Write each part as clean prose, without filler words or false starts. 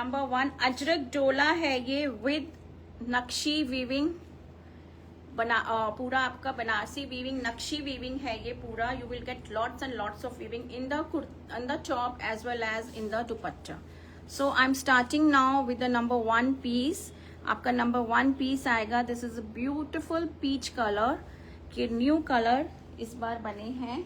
Number 1 Ajrak डोला है ये विद नक्शी वीविंग पूरा आपका बनारसी वीविंग नक्शी वीविंग है ये पूरा. You will get lots and lots of weaving in the top as well as in the dupatta. So I am starting now with the number 1 piece. आपका number 1 piece आएगा. This is a beautiful peach colour के new colour इस बार बने हैं.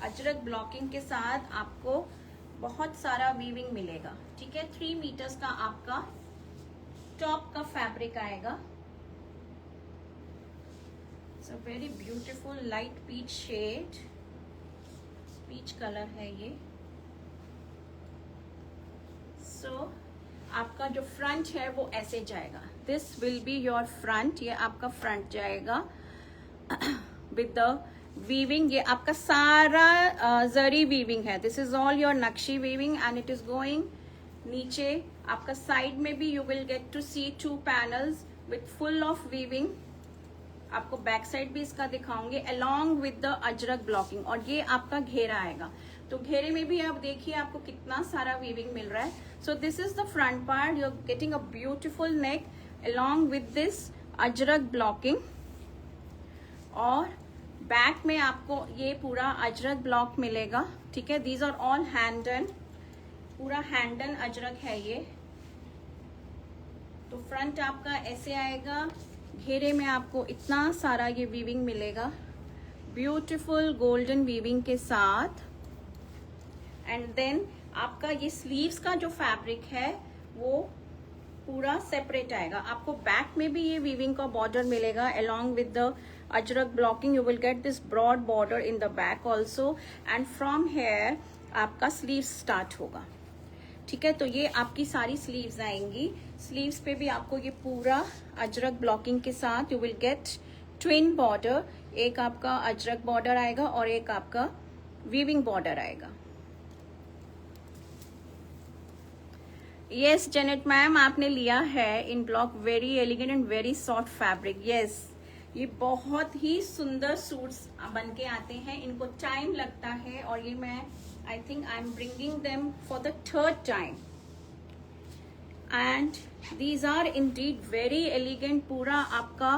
Ajrak blocking के साथ आपको बहुत सारा वीविंग मिलेगा. ठीक है, 3 मीटर्स का आपका टॉप का फैब्रिक आएगा. It's a very beautiful light peach shade. Peach colour है ये. सो आपका जो फ्रंट है वो ऐसे जाएगा. This will be your front. ये आपका फ्रंट जाएगा विद द वीविंग. ये आपका सारा जरी वीविंग है. This is all your nakshi weaving and it is going नीचे. आपका साइड में भी you will get to see 2 panels with full of weaving. आपको बैक साइड भी इसका दिखाऊंगे along with the Ajrak blocking. और ये आपका घेरा आएगा. तो घेरे में भी आप देखिए आपको कितना सारा वीविंग मिल रहा है. So this is the front part. You are getting a beautiful neck along with this ajrak blocking. और बैक में आपको ये पूरा अजरक ब्लॉक मिलेगा. ठीक है, these are all hand done. पूरा हैंड डन अजरक है ये. तो फ्रंट आपका ऐसे आएगा. घेरे में आपको इतना सारा ये वीविंग मिलेगा ब्यूटीफुल गोल्डन वीविंग के साथ. एंड देन आपका ये स्लीव्स का जो फैब्रिक है वो पूरा सेपरेट आएगा. आपको बैक में भी ये वीविंग का बॉर्डर मिलेगा along with the Ajrak blocking. You will get this broad border in the back also. And from here आपका स्लीव स्टार्ट होगा. ठीक है, तो ये आपकी सारी स्लीव्स आएंगी. स्लीव्स पे भी आपको ये पूरा अजरक ब्लॉकिंग के साथ you will get twin border. एक आपका अजरक बॉर्डर आएगा और एक आपका वीविंग बॉर्डर आएगा. यस जेनेट मैम, आपने लिया है in block. Very elegant and very soft fabric. Yes, ये बहुत ही सुंदर सूट्स बन के आते हैं. इनको टाइम लगता है और ये मैं I think I am bringing them for the 3rd time. And these are indeed very elegant. पूरा आपका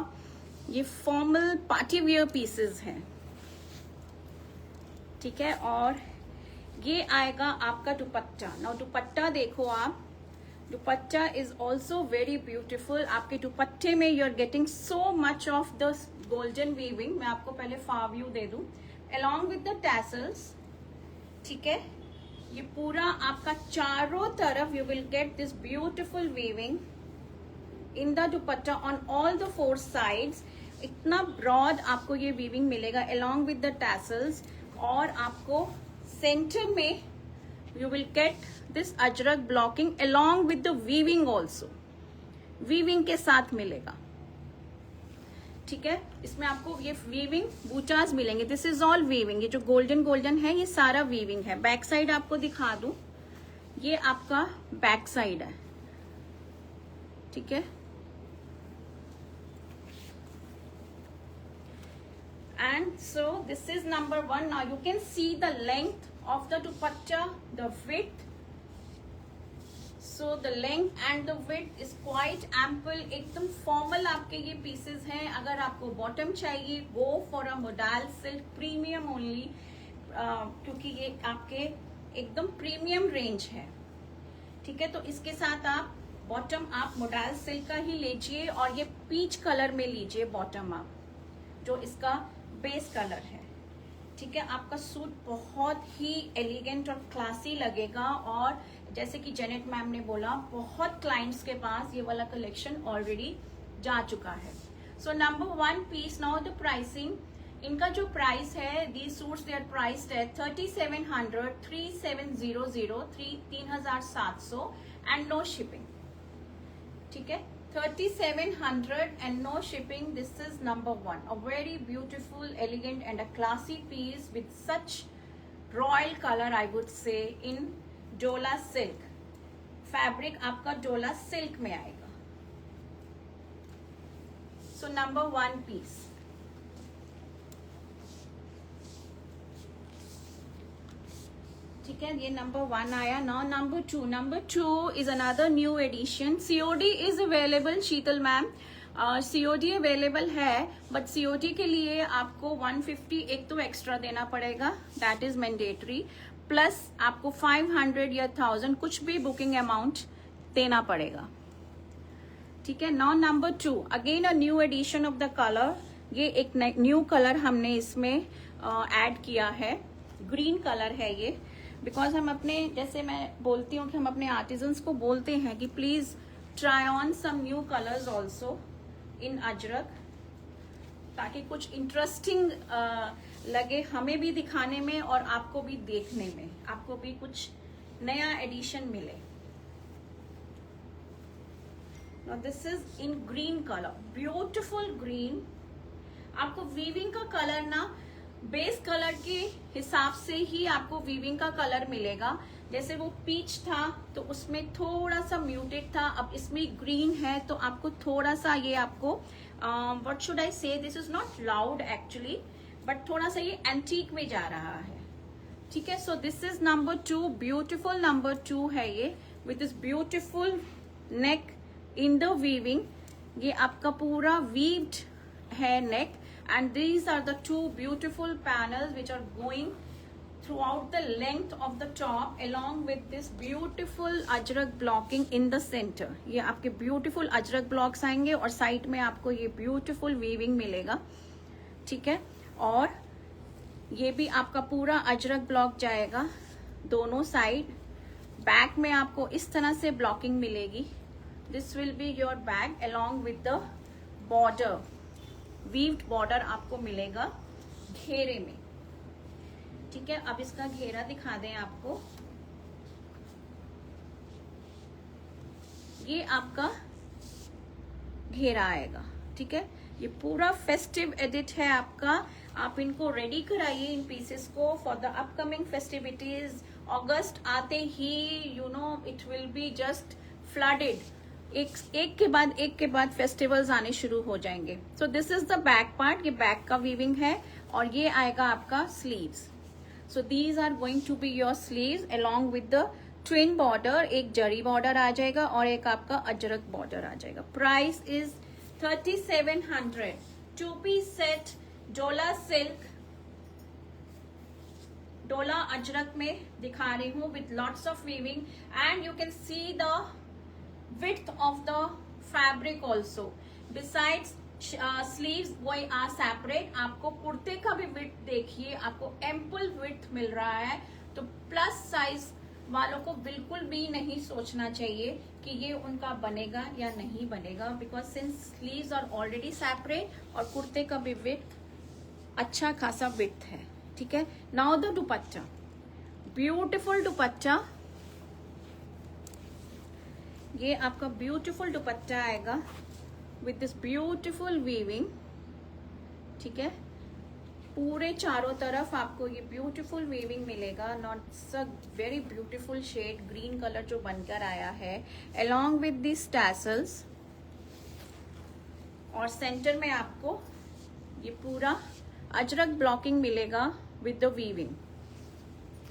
ये फॉर्मल पार्टी वियर पीसेस हैं. ठीक है, और ये आएगा आपका दुपट्टा. नाउ दुपट्टा देखो आप. Dupatta is also very beautiful. आपके दुपट्टे में you are getting so much of the golden weaving. मैं आपको पहले फार व्यू दे दूं अलोंग विद द टैसल्स. ठीक है, ये पूरा आपका चारों तरफ you will get this beautiful weaving in the dupatta on all the 4 sides. इतना ब्रॉड आपको ये वीविंग मिलेगा अलोंग विद द टैसल्स. और आपको सेंटर में you will get this Ajrak blocking along with the weaving also. weaving के साथ मिलेगा. ठीक है, इसमें आपको ये weaving बूटास मिलेंगे. This is all weaving. ये जो गोल्डन गोल्डन है ये सारा weaving है. बैक साइड आपको दिखा दूं. ये आपका बैक साइड है. ठीक है, and so this is number 1. now you can see the length of the dupatta, the width. So the length and the width is quite ample. एकदम फॉर्मल आपके ये पीसेस हैं. अगर आपको बॉटम चाहिए go for a modal silk premium only, क्योंकि ये आपके एकदम प्रीमियम रेंज है. ठीक है, तो इसके साथ आप बॉटम आप मोडाल सिल्क का ही लीजिए और ये पीच कलर में लीजिए बॉटम आप, जो इसका बेस कलर है. ठीक है, आपका सूट बहुत ही एलिगेंट और क्लासी लगेगा. और जैसे कि जेनेट मैम ने बोला, बहुत क्लाइंट्स के पास ये वाला कलेक्शन ऑलरेडी जा चुका है. So number 1 piece. Now the pricing. इनका जो प्राइस है, these suits they are priced at 3700, 3700, 3700 and no shipping. ठीक है, 3700 and no shipping. This is number 1. A very beautiful, elegant and a classy piece with such royal color, I would say, in Dola silk. Fabric आपका Dola silk में आएगा. So number 1 piece. ठीक है, ये number 1 आया. Now number two is another new edition. COD is available. Sheetal ma'am, COD available है, but COD के लिए आपको 150 एक तो एक्स्ट्रा देना पड़ेगा, दैट इज मैंडेटरी. प्लस आपको 500 या 1000 कुछ भी बुकिंग अमाउंट देना पड़ेगा. ठीक है. Now number 2 again a new edition of the colour. ये एक न्यू कलर हमने इसमें ऐड किया है. ग्रीन कलर है ये, बिकॉज हम अपने, जैसे मैं बोलती हूँ कि हम अपने आर्टिजन्स को बोलते हैं कि please try on some new colours also in ajrak, ताकि कुछ इंटरेस्टिंग लगे हमें भी दिखाने में और आपको भी देखने में, आपको भी कुछ नया एडिशन मिले. Now this is in green color, beautiful green. आपको वीविंग का कलर ना बेस कलर के हिसाब से ही आपको वीविंग का कलर मिलेगा. जैसे वो पीच था तो उसमें थोड़ा सा म्यूटेड था, अब इसमें ग्रीन है तो आपको थोड़ा सा ये आपको व्हाट शुड आई से, this is not loud actually, but थोड़ा सा ये एंटीक में जा रहा है. ठीक है. So this is number 2, beautiful number 2 है ये, with this beautiful neck in the weaving. ये आपका पूरा वीव्ड है नेक, and these are the two beautiful panels which are going throughout the length of the top along with this beautiful ajrak blocking in the center. ये आपके beautiful ajrak blocks आएंगे और side में आपको ये beautiful weaving मिलेगा. ठीक है. और ये भी आपका पूरा अजरक ब्लॉक जाएगा दोनों साइड. बैक में आपको इस तरह से ब्लॉकिंग मिलेगी. This will be your back along with the border, weaved border आपको मिलेगा घेरे में. ठीक है. अब इसका घेरा दिखा दें आपको. ये आपका घेरा आएगा. ठीक है. ये पूरा फेस्टिव एडिट है आपका. आप इनको रेडी कराइए इन पीसेस को फॉर द अपकमिंग फेस्टिविटीज. अगस्त आते ही you know it will be just flooded. एक के बाद फेस्टिवल्स आने शुरू हो जाएंगे. So this is the back part. ये बैक का वीविंग है और ये आएगा आपका sleeves. So these are going to be your sleeves along with the twin border. एक जरी बॉर्डर आ जाएगा और एक आपका अजरक बॉर्डर आ जाएगा. Price is 3700. 2 पीस सेट, डोला सिल्क, डोला अजरक में दिखा रही हूँ with lots of weaving. And you can see the width of the fabric also. Besides sleeves वो are separate. आपको कुर्ते का भी width देखिए, आपको ample width मिल रहा है. तो प्लस साइज वालों को बिल्कुल भी नहीं सोचना चाहिए कि ये उनका बनेगा या नहीं बनेगा, because since sleeves are already separate और कुर्ते का भी width अच्छा खासा width है. ठीक है. Now the dupatta, beautiful dupatta. ये आपका ब्यूटीफुल दुपट्टा आएगा विथ दिस ब्यूटीफुल वीविंग. ठीक है. पूरे चारों तरफ आपको ये ब्यूटीफुल वीविंग मिलेगा. Not a very beautiful shade green colour जो बनकर आया है अलोंग विथ दिस टैसल्स. और सेंटर में आपको ये पूरा अजरक ब्लॉकिंग मिलेगा with the weaving.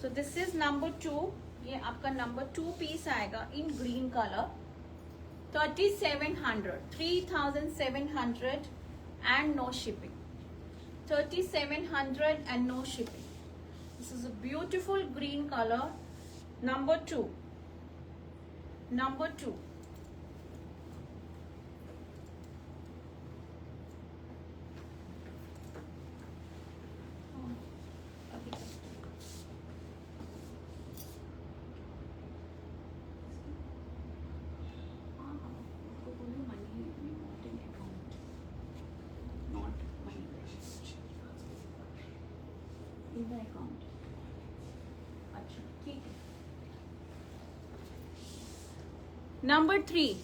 So this is number 2. ये आपका नंबर 2 पीस आएगा in green colour. 3700, 3700 and no shipping. 3700 and no shipping. This is a beautiful green colour. Number 2. Account. अच्छा ठीक है. Number 3.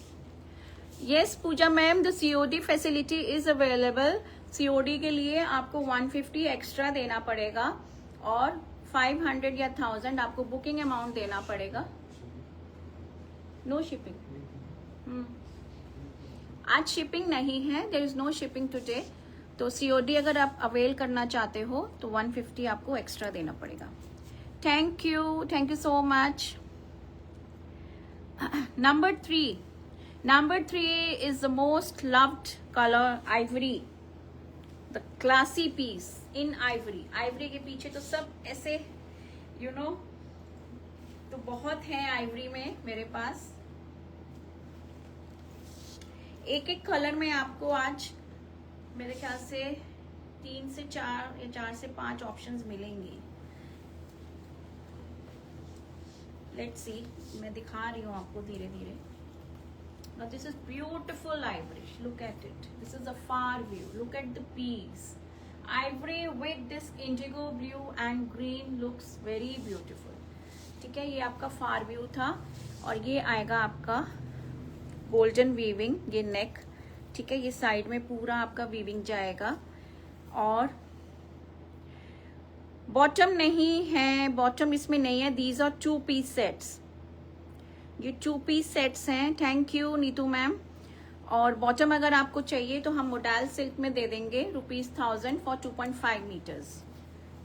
Yes Pooja ma'am, the COD facility is available. COD के लिए आपको 150 extra देना पड़ेगा और 500 या 1000 आपको बुकिंग अमाउंट देना पड़ेगा. No shipping. आज शिपिंग नहीं है, there is no shipping today. तो सीओडी अगर आप अवेल करना चाहते हो तो 150 आपको एक्स्ट्रा देना पड़ेगा. Thank you so much. Number 3 is the most loved color, ivory. The classy piece in ivory. Ivory के पीछे तो सब ऐसे तो बहुत है ivory में मेरे पास. एक एक कलर में आपको आज मेरे ख्याल से 3 से 4 या 4 से 5 ऑप्शंस मिलेंगे. लेट्स सी, मैं दिखा रही हूँ आपको धीरे धीरे. Now this is beautiful ivory. Look at it. This is a far view. Look at the piece. Ivory with this indigo blue and green looks very beautiful. ठीक है, ये आपका फार व्यू था और ये आएगा आपका गोल्डन वीविंग. ये नेक, ठीक है, ये साइड में पूरा आपका वीविंग जाएगा. और बॉटम नहीं है, बॉटम इसमें नहीं है. These are 2 piece sets. ये 2 पीस सेट्स हैं. Thank you Neetu ma'am. और बॉटम अगर आपको चाहिए तो हम मोडाल सिल्क में दे देंगे ₹1000 फॉर 2.5 मीटर्स.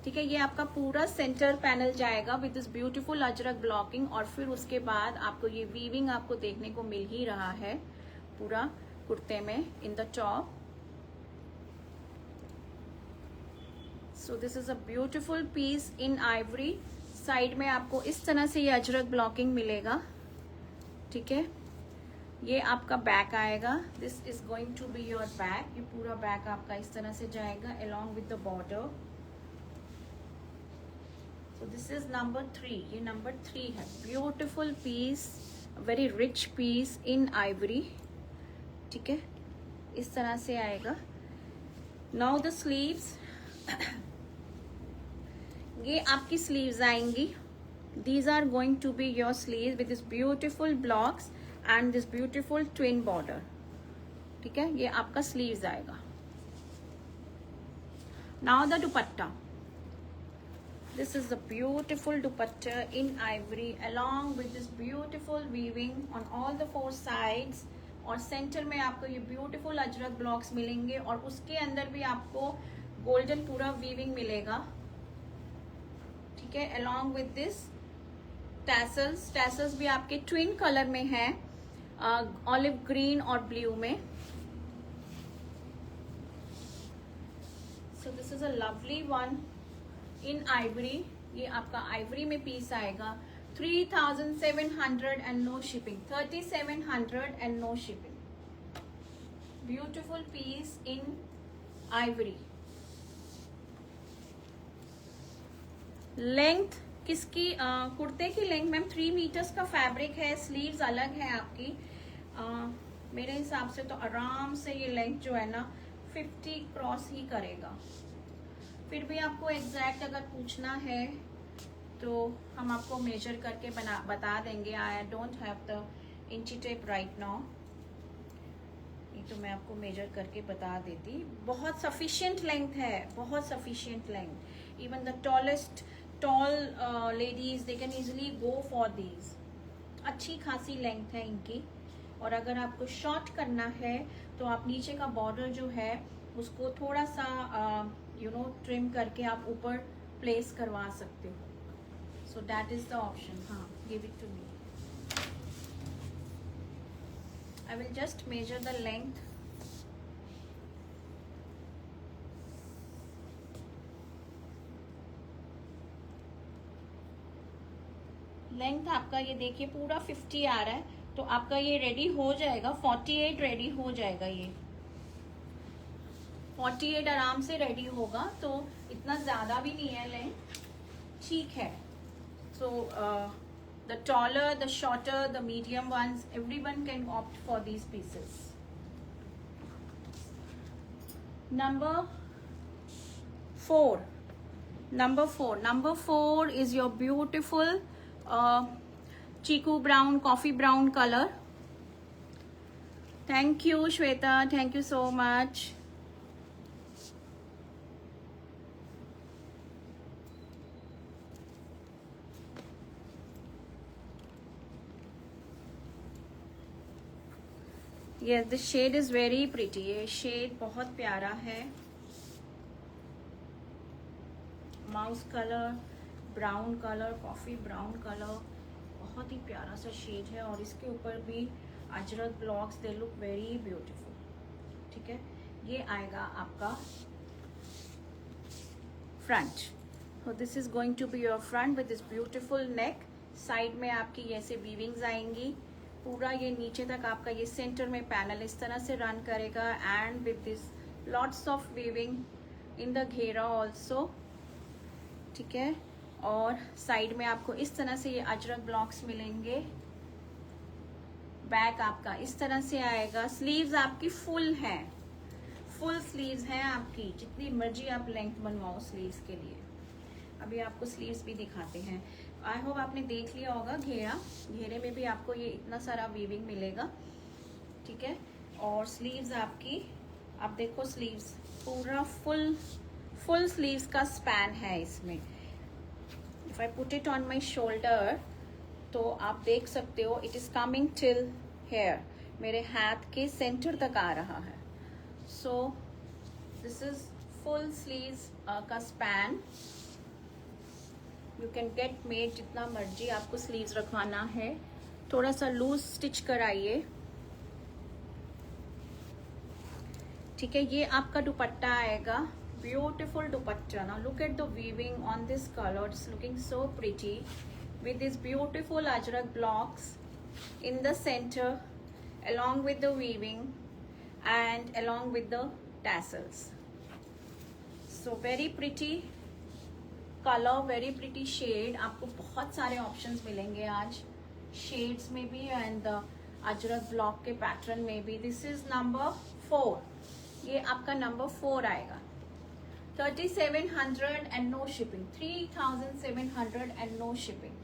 ठीक है, ये आपका पूरा सेंटर पैनल जाएगा with this beautiful Ajrak blocking. और फिर उसके बाद आपको ये वीविंग आपको देखने को मिल ही रहा है पूरा कुर्ते में in the top. So this is a beautiful piece in ivory. Side में आपको इस तरह से ये अजरक ब्लॉकिंग मिलेगा. ठीक है, ये आपका बैक आएगा. This is going to be your back. ये पूरा बैक आपका इस तरह से जाएगा along with the border. So this is number 3. ये नंबर 3 है. Beautiful piece, very rich piece in ivory. ठीक है, इस तरह से आएगा. Now the sleeves. ये आपकी स्लीव्स आएंगी. These are going to be your sleeves with this beautiful blocks and this beautiful twin border. ठीक है, ये आपका स्लीव्स आएगा. Now the dupatta. This is the beautiful dupatta in ivory along with this beautiful weaving on all the 4 sides. और centre में आपको ये beautiful Ajrak blocks मिलेंगे और उसके अंदर भी आपको गोल्डन पूरा वीविंग मिलेगा. ठीक है, along with this टैसल्स भी आपके ट्विन कलर में है, ऑलिव ग्रीन और ब्लू में. So this is a lovely one in ivory. ये आपका आइवरी में पीस आएगा. 3700 and no shipping. 3700 and no shipping. Beautiful piece in ivory. Length किसकी? कुर्ते की लेंथ मैम 3 मीटर्स का फैब्रिक है. स्लीव्स अलग है आपकी. मेरे हिसाब से तो आराम से ये लेंथ जो है ना 50 क्रॉस ही करेगा. फिर भी आपको एग्जैक्ट अगर पूछना है तो हम आपको मेजर करके बता देंगे. आई डोंट हैव द इंची टेप राइट नाउ. ये तो मैं आपको मेजर करके बता देती. बहुत सफिशिएंट लेंथ है, बहुत sufficient length. Even the tall ladies they can easily go for these. अच्छी खासी लेंथ है इनकी. और अगर आपको शॉर्ट करना है तो आप नीचे का बॉर्डर जो है उसको थोड़ा सा ट्रिम करके आप ऊपर प्लेस करवा सकते हो. So that is the option. हाँ, give it to me. I will just measure the length. Length आपका ये देखिए पूरा 50 आ रहा है. तो आपका ये रेडी हो जाएगा. 48 रेडी हो जाएगा. ये 48 आराम से रेडी होगा. तो इतना ज्यादा भी नहीं है लेंथ, ठीक है. So the taller, the shorter, the medium ones, everyone can opt for these pieces. Number 4. Number 4 is your beautiful chiku brown, coffee brown color. Thank you Shweta, thank you so much. Yes, this shade is very pretty. ये shade बहुत प्यारा है. Mouse colour, brown colour, coffee brown colour, बहुत ही प्यारा सा shade है। और इसके ऊपर भी ajrak blocks, they look very beautiful. ठीक है, ये आएगा आपका front. So this is going to be your front with this beautiful neck. Side में आपकी ऐसे वीविंग्स आएंगी, पूरा ये नीचे तक आपका ये सेंटर में पैनल इस तरह से रन करेगा, and with this lots of weaving in the घेरा ऑल्सो। ठीक है, और साइड में आपको इस तरह से ये अजरक ब्लॉक्स मिलेंगे। बैक आपका इस तरह से आएगा। स्लीव्स आपकी फुल हैं, फुल स्लीव्स हैं आपकी, जितनी मर्जी आप लेंथ बनवाओ स्लीव्स के लिए। अभी आपको स्लीव्स भी दिखाते हैं। आई होप आपने देख लिया होगा घेरा, घेरे में भी आपको ये इतना सारा वीविंग मिलेगा। ठीक है, और स्लीव्स आपकी, आप देखो स्लीव्स पूरा फुल स्लीव्स का स्पैन है इसमें। If I put it on my shoulder तो आप देख सकते हो it is coming till here, मेरे हाथ के सेंटर तक आ रहा है। So this is full sleeves का span. You can get made जितना मर्जी आपको स्लीव्स रखवाना है। थोड़ा सा लूज स्टिच कराइए। ठीक है, ये आपका दुपट्टा आएगा, beautiful dupatta. Now look at the weaving on this colour, it's looking so pretty with these beautiful ajrak blocks in the center, along with the weaving and along with the tassels. So very pretty color, very pretty shade. आपको बहुत सारे options मिलेंगे आज shades में भी and the ajrak block के pattern में भी। This is number 4, ये आपका number 4 आएगा। 3700 and no shipping, 3700 and no shipping.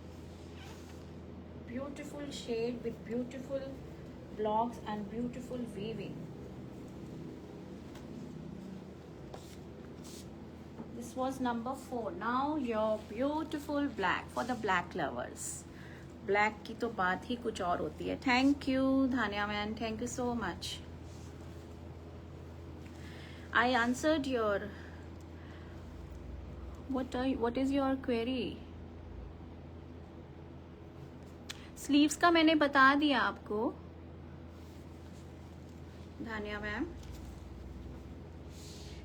Beautiful shade with beautiful blocks and beautiful weaving. This was number 4. Now your beautiful black for the black lovers. Black की तो बात ही कुछ और होती है। Thank you Dhania man, thank you so much. I answered your what is your query? Sleeves का मैंने बता दिया आपको धानिया मैम।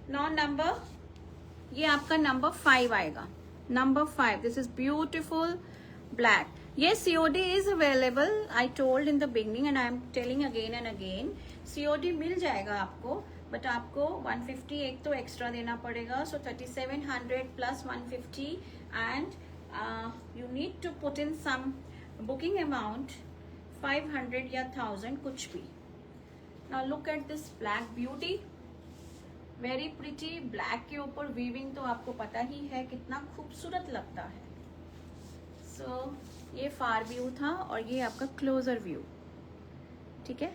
नौ नंबर, ये आपका नंबर 5 आएगा। Number 5, this is beautiful black. ये COD is available, I told in the beginning and I am telling again and again. COD मिल जाएगा आपको, बट आपको 150 एक तो एक्स्ट्रा देना पड़ेगा। So 3700 plus 150 and you need to put in some booking amount 500 या 1000 कुछ भी। Now look at this black beauty, very pretty. Black के ऊपर वीविंग तो आपको पता ही है कितना खूबसूरत लगता है। सो ये फार व्यू था और ये आपका क्लोजर व्यू। ठीक है,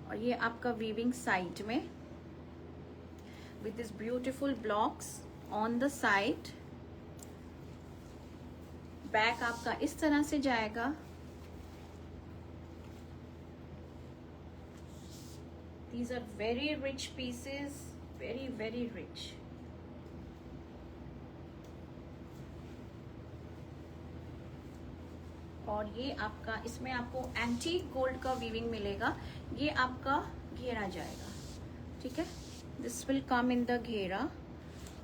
और ये आपका वीविंग साइड में with this beautiful blocks on the side. Back आपका इस तरह से जाएगा। These are very rich pieces, very very rich. और ये आपका, इसमें आपको एंटीक गोल्ड का वीविंग मिलेगा। ये आपका घेरा जाएगा। ठीक है, this will come in the घेरा।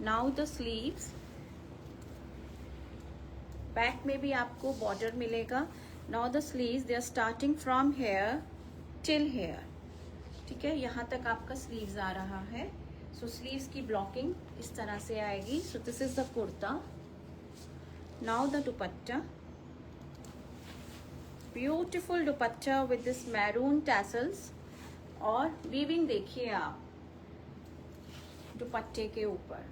नाउ द स्लीव्स, बैक में भी आपको बॉर्डर मिलेगा। Now the sleeves, they are starting from here till here. ठीक है, यहाँ तक आपका स्लीव्स आ रहा है। सो स्लीव्स की ब्लॉकिंग इस तरह से आएगी। सो this is the kurta. Now the dupatta, beautiful dupatta with this maroon tassels. और वीविंग देखिए आप दुपट्टे के ऊपर,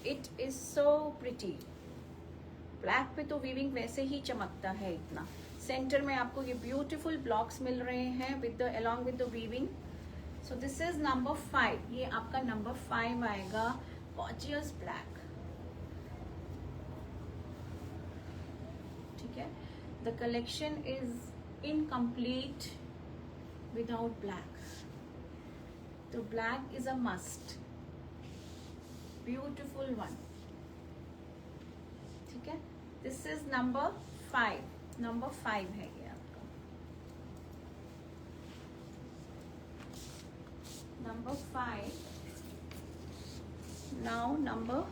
it is so pretty. Black पे तो वीविंग वैसे ही चमकता है इतना। सेंटर में आपको ये ब्यूटीफुल ब्लॉक्स मिल रहे हैं with the along with the weaving. So this is number 5, ये आपका नंबर 5 आएगा, गॉर्जियस ब्लैक। ठीक है, the collection is incomplete without black, तो black is a must, beautiful one. This is number 5, number 5 है ये आपका number 5. Now number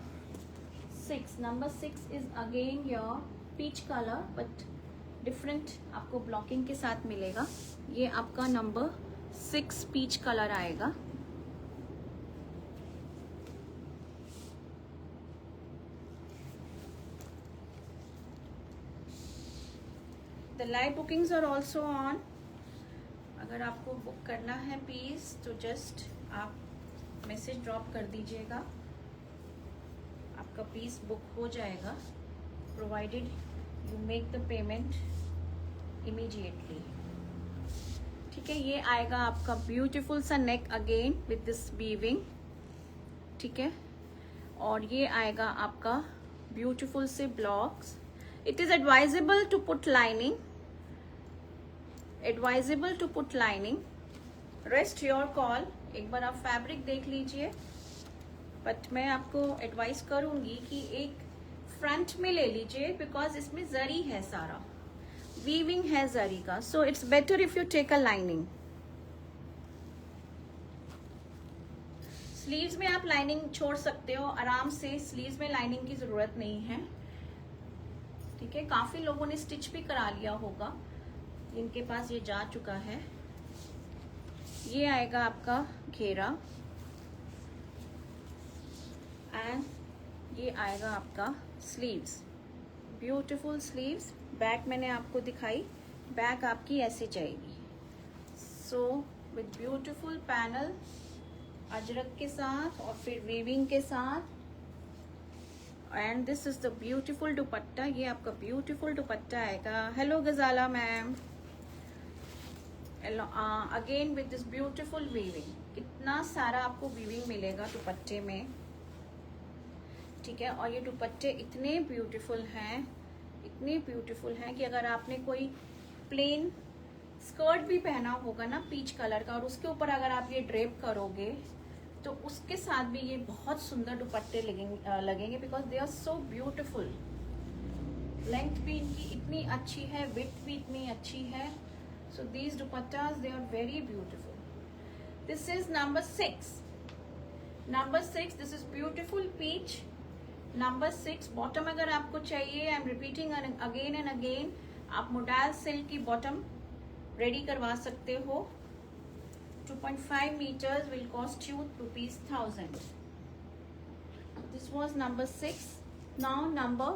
6. Number 6 is again your peach colour but different, आपको ब्लॉकिंग के साथ मिलेगा. ये आपका नंबर 6 पीच कलर आएगा. The live bookings are also on. अगर आपको बुक करना है पीस तो जस्ट आप मैसेज ड्रॉप कर दीजिएगा, आपका पीस बुक हो जाएगा, provided you make the payment immediately. ठीक है, ये आएगा आपका ब्यूटीफुल सा neck again with this weaving. ठीक है, और ये आएगा आपका ब्यूटीफुल से blocks. It is advisable to put lining, advisable to put lining. Rest your call. एक बार आप फैब्रिक देख लीजिए, बट मैं आपको एडवाइस करूंगी कि एक फ्रंट में ले लीजिए, बिकॉज इसमें जरी है, सारा वीविंग है जरी का. So it's better if you take a lining. Sleeves में आप लाइनिंग छोड़ सकते हो आराम से, स्लीव्स में लाइनिंग की जरूरत नहीं है. ठीक है, काफी लोगों ने स्टिच भी करा लिया होगा, इनके पास ये जा चुका है. ये आएगा आपका घेरा एंड ये आएगा आपका स्लीव्स, ब्यूटीफुल स्लीव्स. बैक मैंने आपको दिखाई, बैक आपकी ऐसे जाएगी. So with beautiful panel ajrak के साथ और फिर वीविंग के साथ. And this is the beautiful dupatta. ये आपका ब्यूटीफुल दुपट्टा आएगा. Hello Ghazala ma'am. Again with this beautiful weaving. कितना सारा आपको वीविंग मिलेगा दुपट्टे में. ठीक है, और ये दुपट्टे इतने ब्यूटीफुल हैं, इतने ब्यूटीफुल हैं कि अगर आपने कोई प्लेन स्कर्ट भी पहना होगा ना पीच कलर का, और उसके ऊपर अगर आप ये ड्रेप करोगे तो उसके साथ भी ये बहुत सुंदर दुपट्टे लगेंगे because they are so beautiful. Length भी इनकी इतनी अच्छी है, विड्थ भी इतनी अच्छी है. So these dupattas, they are very beautiful. This is number 6. Number 6, this is beautiful peach. Number 6, bottom अगर आपको चाहिए, I am repeating again and again, आप modal silk की bottom ready करवा सकते हो. 2.5 meters will cost you ₹1,000. This was number 6. Now number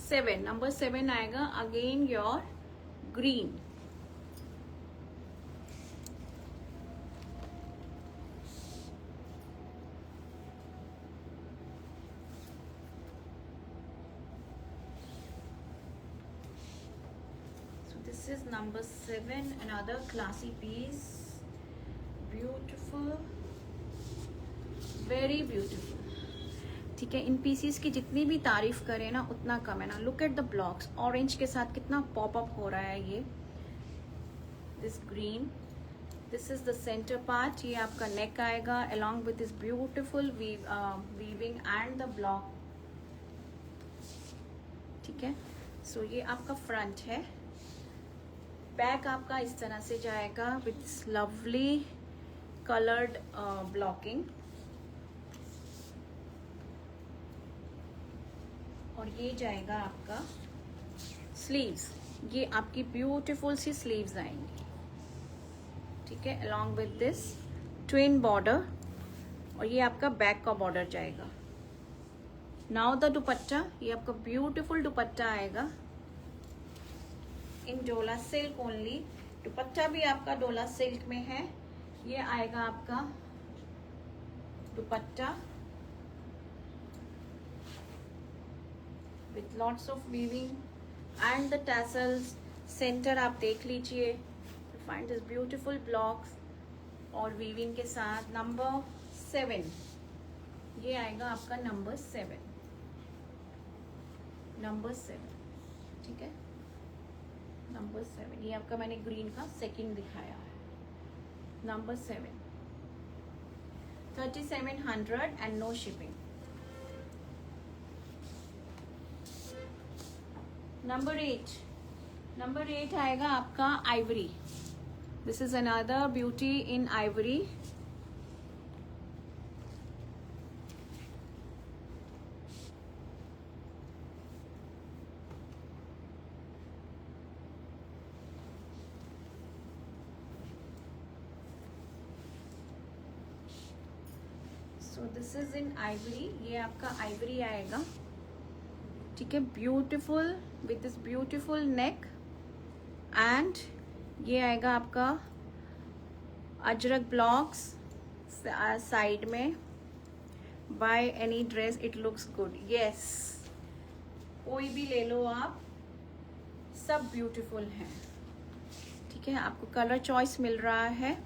7. Number 7 आएगा again your green. This is number 7, another classy piece. Beautiful, very beautiful. ठीक है, इन pieces की जितनी भी तारीफ करें ना उतना कम है ना. Look at the blocks, orange के साथ कितना पॉप अप हो रहा है ये. This green, this is the centre part. ये आपका नेक आएगा along with this beautiful weaving and the block. ठीक है, सो ये आपका फ्रंट है. बैक आपका इस तरह से जाएगा विथ लवली कलर्ड ब्लॉकिंग. और ये जाएगा आपका स्लीव्स. ये आपकी ब्यूटीफुल सी स्लीव्स आएंगी. ठीक है, along with this twin border. और ये आपका बैक का बॉर्डर जाएगा. Now the dupatta. ये आपका ब्यूटीफुल दुपट्टा आएगा इन डोला सिल्क ओनली. दुपट्टा भी आपका डोला सिल्क में है. ये आएगा आपका दुपट्टा with lots of weaving and the tassels. Centre आप देख लीजिए, फाइंड दिस ब्यूटीफुल ब्लॉक्स और वीविंग के साथ. नंबर 7, ये आएगा आपका नंबर 7. नंबर 7, ठीक है, नंबर 7. ये आपका मैंने ग्रीन का सेकंड दिखाया है. Number 7, 3700 and no shipping. Number 8 आएगा आपका ivory. This is another beauty in ivory. So this is in ivory. ये आपका आइवरी आएगा. ठीक है, beautiful with this beautiful neck. And ये आएगा आपका अजरक ब्लॉक्स साइड में. By any dress it looks good. Yes, कोई भी ले लो आप, सब ब्यूटीफुल हैं. ठीक है, आपको कलर चॉइस मिल रहा है.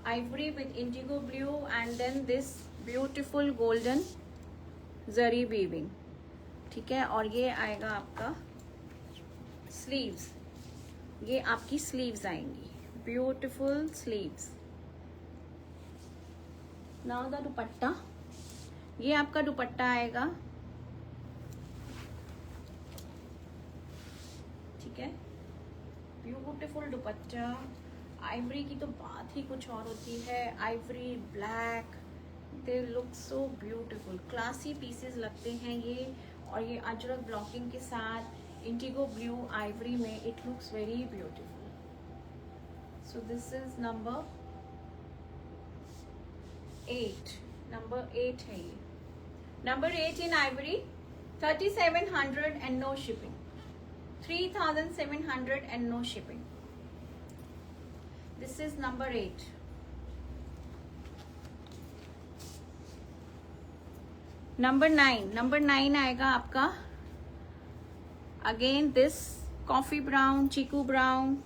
Ivory with indigo blue and then this beautiful golden zari weaving. ठीक है, और ये आएगा आपका स्लीव्स. ये आपकी स्लीव्स आएंगी, beautiful sleeves. Now the dupatta. ये आपका दुपट्टा आएगा. ठीक है, ब्यूटीफुल दुपट्टा. आइवरी की तो बात ही कुछ और होती है. Ivory black, they look so beautiful. Classy pieces लगते हैं ये. और ये अजरक ब्लॉकिंग के साथ इंडिगो ब्लू आइवरी में it looks very beautiful. So this is number 8. Number 8 है ये. Number 8 in ivory, 3700 and no shipping. 3700 and no shipping. This is number 8. Number 9 आएगा आपका. Again this coffee brown, chikoo brown,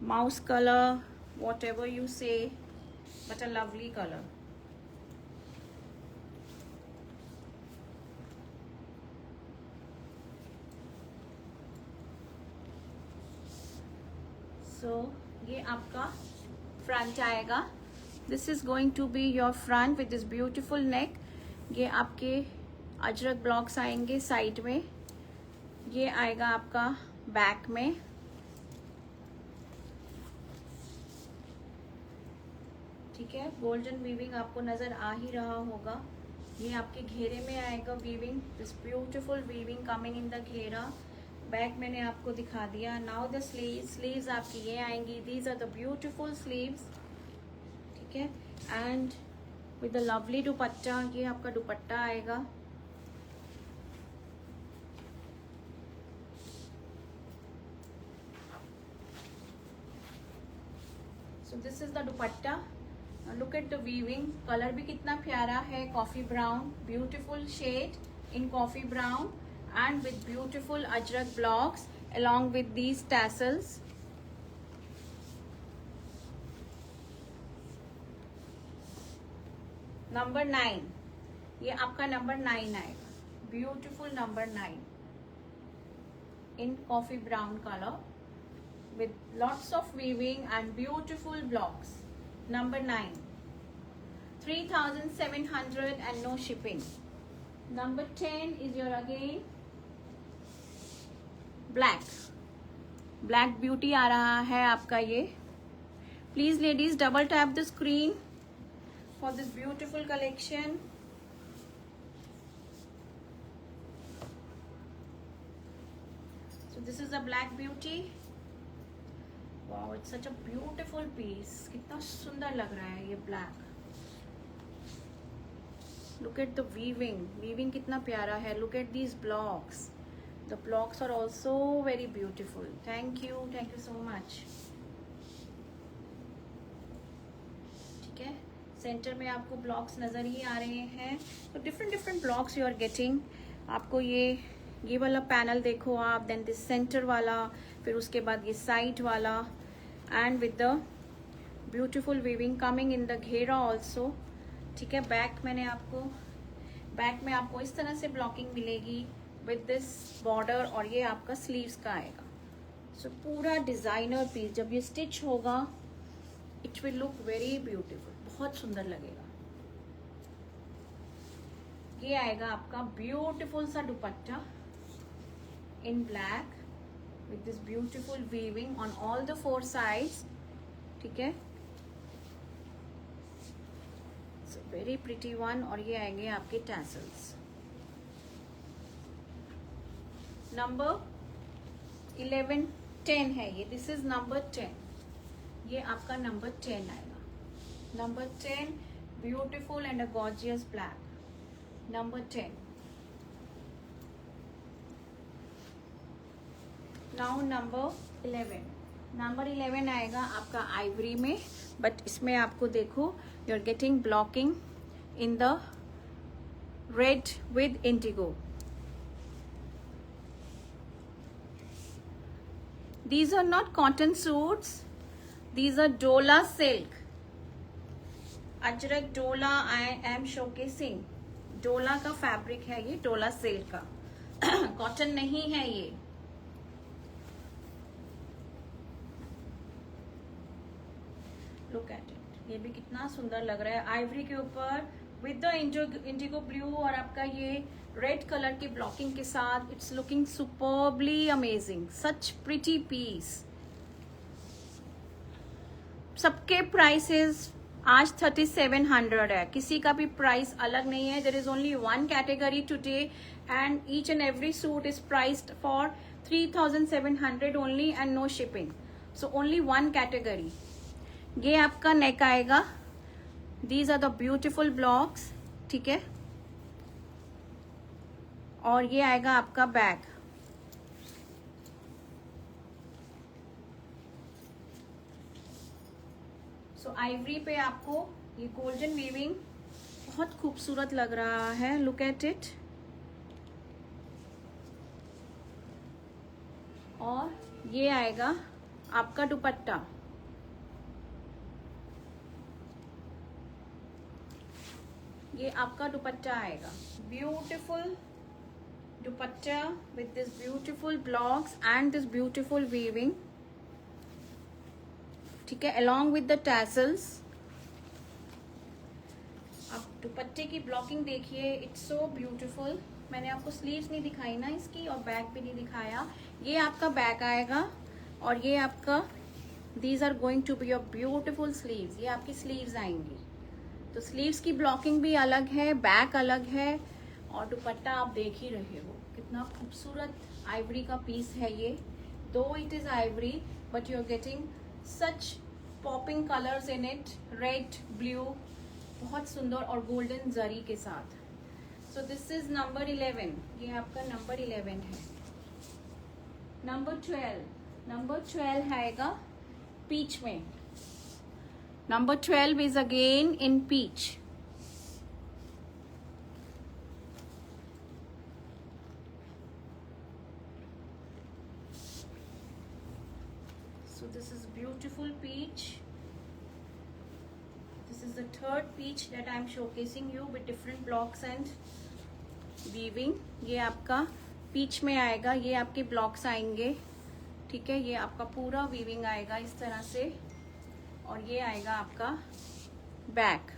mouse colour, whatever you से, but a lovely colour. So ये आपका front आएगा. This is going to be your front with this beautiful neck. ये आपके Ajrak blocks आएंगे side में. ये आएगा आपका बैक में. ठीक है, गोल्डन वीविंग आपको नजर आ ही रहा होगा. ये आपके घेरे में आएगा weaving, this beautiful weaving coming in the घेरा. बैक मैंने आपको दिखा दिया. नाउ द स्लीव्स आपकी ये आएंगी. These are the beautiful sleeves. ठीक है, and with the lovely dupatta. ये आपका दुपट्टा आएगा. So this is the dupatta. Look at the weaving. Colour भी कितना प्यारा है, coffee brown, beautiful shade in coffee brown and with beautiful ajrak blocks along with these tassels. Number 9, ये आपका नंबर 9 आएगा. Beautiful number 9 in coffee brown color with lots of weaving and beautiful blocks. Number 9, 3700 and no shipping. Number 10 is your again black beauty आ रहा है आपका ये. Please ladies double tap the screen for this beautiful collection. So this is a black beauty. Wow, it's such a beautiful piece. कितना सुंदर लग रहा है ये black. Look at the weaving कितना प्यारा है. Look at these blocks. The blocks are also very beautiful. Thank you so much. ठीक है, सेंटर में आपको ब्लॉक्स नज़र ही आ रहे हैं. तो different blocks you are getting. आपको ये वाला पैनल देखो आप, देन दिस सेंटर वाला, फिर उसके बाद ये साइड वाला, and with the beautiful weaving coming in the घेरा ऑल्सो. ठीक है, बैक में आपको इस तरह से ब्लॉकिंग मिलेगी विद दिस बॉर्डर. और ये आपका स्लीव्स का आएगा. सो पूरा डिजाइनर पीस जब ये स्टिच होगा it will look very beautiful. बहुत सुंदर लगेगा. ये आएगा आपका ब्यूटीफुल सा dupatta in black with this beautiful weaving on all the 4 sides, ठीक है, वेरी प्रिटी वन। और ये आएंगे आपके टैसल्स। नंबर 11 10 है ये, दिस इज नंबर 10, ये आपका नंबर 10 आएगा। Number 10 beautiful and a gorgeous black, number 10। Now number 11, number 11 आएगा आपका आइवरी में, बट इसमें आपको देखो you are getting blocking in the red with indigo. These are not cotton suits, these are Dola silk. Ajrak Dola I am showcasing. डोला का fabric है ये, डोला सिल्क का कॉटन नहीं है ये। लुक एट इट, ये भी कितना सुंदर लग रहा है आइवरी के ऊपर विद द इंडिगो ब्लू और आपका ये रेड कलर की ब्लॉकिंग के साथ। It's looking superbly amazing, such pretty piece. सबके प्राइसेस आज 3700 है, किसी का भी प्राइस अलग नहीं है। There is only one category today and each and every suit is priced for 3700 only and no shipping, so only one category. ये आपका नेक आएगा, these are the beautiful blocks, ठीक है, और ये आएगा आपका बैक। सो आइवरी पे आपको ये गोल्डन वीविंग बहुत खूबसूरत लग रहा है, लुक एट इट। और ये आएगा आपका दुपट्टा, ये आपका दुपट्टा आएगा, beautiful dupatta with this beautiful blocks and this beautiful weaving, ठीक है, along with the tassels। आप दुपट्टे की ब्लॉकिंग देखिए, इट्स सो ब्यूटीफुल। मैंने आपको स्लीव्स नहीं दिखाई ना इसकी, और बैक भी नहीं दिखाया। ये आपका बैक आएगा और ये आपका these are going to be your beautiful sleeves, ये आपकी स्लीव्स आएंगी। तो स्लीव्स की ब्लॉकिंग भी अलग है, बैक अलग है, और दुपट्टा आप देख ही रहे हो कितना खूबसूरत आइवरी का पीस है ये। Though it is ivory but you are getting such popping colours in it, red blue, बहुत सुंदर, और गोल्डन जरी के साथ। सो दिस इज नंबर 11, ये आपका नंबर 11 है। नंबर 12, नंबर 12 आएगा पीच में। Number 12 is again in peach. So this is beautiful peach. This is the third peach that I am showcasing you with different blocks and weaving. ये आपका peach में आएगा, ये आपके ब्लॉक्स आएंगे, ठीक है, ये आपका पूरा वीविंग आएगा इस तरह से, और ये आएगा आपका बैक।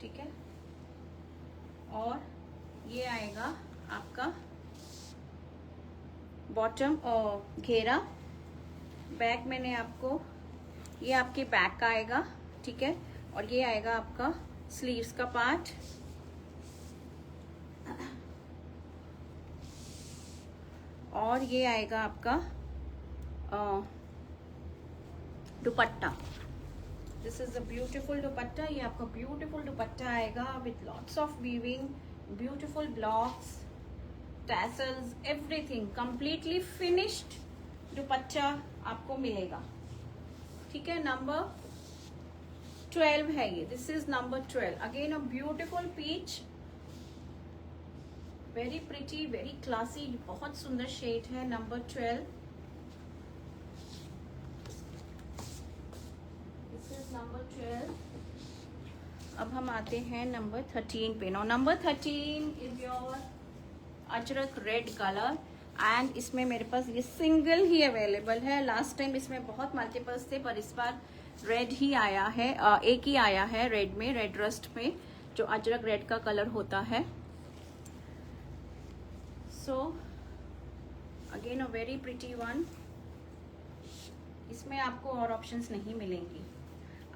ठीक है, और ये आएगा आपका बॉटम और घेरा। बैक मैंने आपको, ये आपके बैक का आएगा, ठीक है, और ये आएगा आपका स्लीव्स का पार्ट। और ये आएगा आपका dupatta. This is a beautiful dupatta, ये आपका ब्यूटीफुल दुपट्टा आएगा with lots of weaving, beautiful blocks, tassels, everything completely finished dupatta आपको मिलेगा। ठीक है, नंबर 12 है ये, this is number 12। Again a beautiful peach, very pretty, very classy, बहुत सुंदर शेड है, नंबर 12। This is number 12। अब हम आते हैं नंबर 13 पे। No, number 13 is your ajrak red colour, and इसमें मेरे पास ये सिंगल ही अवेलेबल है। लास्ट टाइम इसमें बहुत मल्टीपल्स थे, पर इस बार रेड ही आया है, एक ही आया है रेड में, रेड रस्ट में, जो अजरक रेड का कलर होता है। So again a very pretty one. इसमें आपको और ऑप्शंस नहीं मिलेंगी,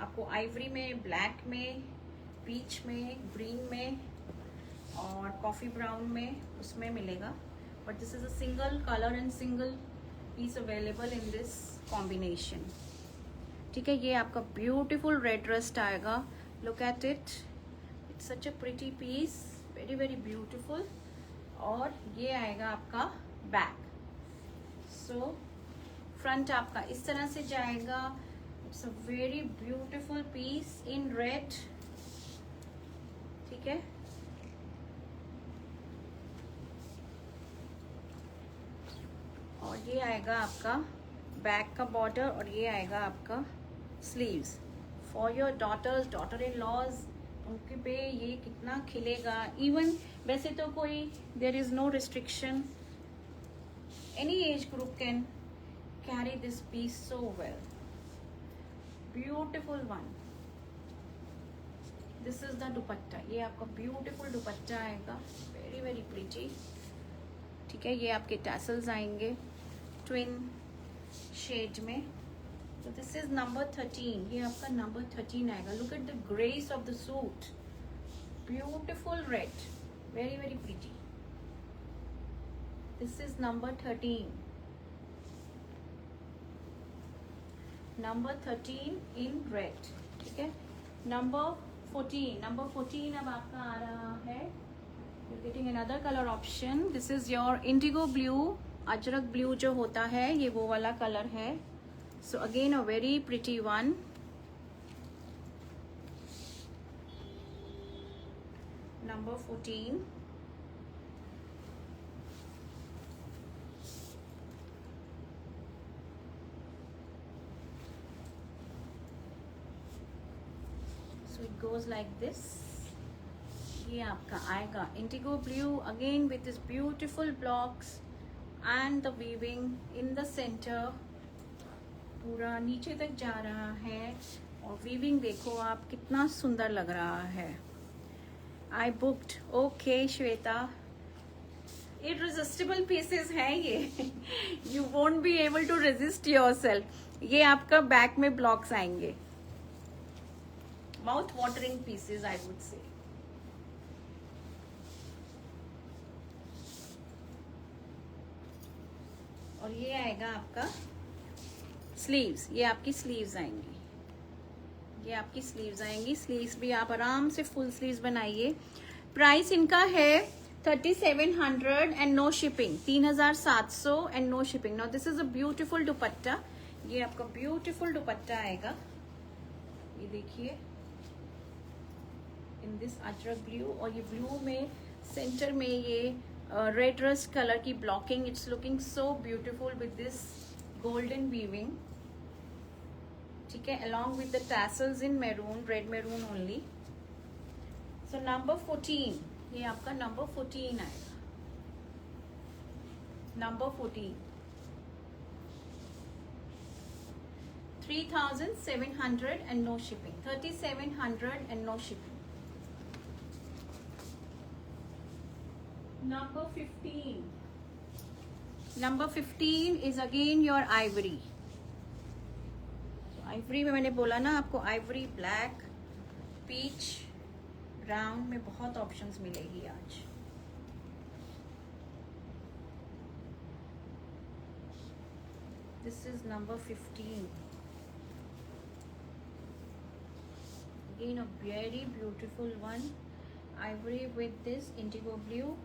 आपको आइवरी में, ब्लैक में, पीच में, ग्रीन में और कॉफी ब्राउन में, उसमें मिलेगा। But this is a single colour and single piece available in this combination. ठीक है, ये आपका ब्यूटीफुल रेड रस्ट आएगा। Look at it, it's such a pretty piece, very very beautiful. और ये आएगा आपका बैक। सो फ्रंट आपका इस तरह से जाएगा। It's a very beautiful piece in red. ठीक है, और ये आएगा आपका बैक का बॉर्डर, और ये आएगा आपका sleeves. For your daughters, daughter in laws, उनके पे ये कितना खिलेगा। इवन वैसे तो कोई there is no restriction, any age group can carry this piece so well. Beautiful one. This is the dupatta, ये आपका ब्यूटिफुल दुपट्टा आएगा, वेरी वेरी प्रिटी। ठीक है, ये आपके टैसल्स आएंगे ट्विन शेड में। तो दिस इज नंबर 13, ये आपका नंबर 13 आएगा। Look at the grace of the suit, beautiful red, very very pretty. This is number 13, number 13 in red. ठीक है, नंबर 14, नंबर 14 अब आपका आ रहा है। You're getting another color option. This is your indigo blue, Ajrak blue जो होता है, ये वो वाला कलर है। So again a very pretty one. Number 14. So it goes like this. ये आपका आएगा Indigo blue, again with this beautiful blocks and the weaving in the centre, पूरा नीचे तक जा रहा है। और वीविंग देखो आप, कितना सुंदर लग रहा है। I booked, okay Shweta, irresistible pieces हैं ये। You won't be able to resist yourself. ये आपका बैक में ब्लॉक्स आएंगे, mouth watering pieces I would say. और ये आएगा आपका स्लीव्स, ये आपकी स्लीव्स आएंगी, ये आपकी स्लीव्स आएंगी। स्लीव्स भी आप आराम से फुल स्लीव्स बनाइए। प्राइस इनका है 3700 and no shipping, 3700 and no shipping. Now this is a beautiful dupatta, ये आपका ब्यूटीफुल दुपट्टा आएगा। ये देखिए इन दिस अजरक ब्लू, और ये ब्लू में सेंटर में ये रेड रस्ट कलर की blocking. It's looking so beautiful with this golden weaving. ठीक है, along with the tassels in maroon, red maroon only. So number 14, ये आपका नंबर 14 आएगा, number 14। 3700 and no shipping, 3700 and no shipping. Number 15. Number 15 is again your ivory. Ivory में मैंने बोला ना आपको, आइवरी, ब्लैक, पीच, ब्राउन में बहुत ऑप्शंस मिलेगी आज। This is number 15, again a very beautiful one, Ivory with this Indigo blue.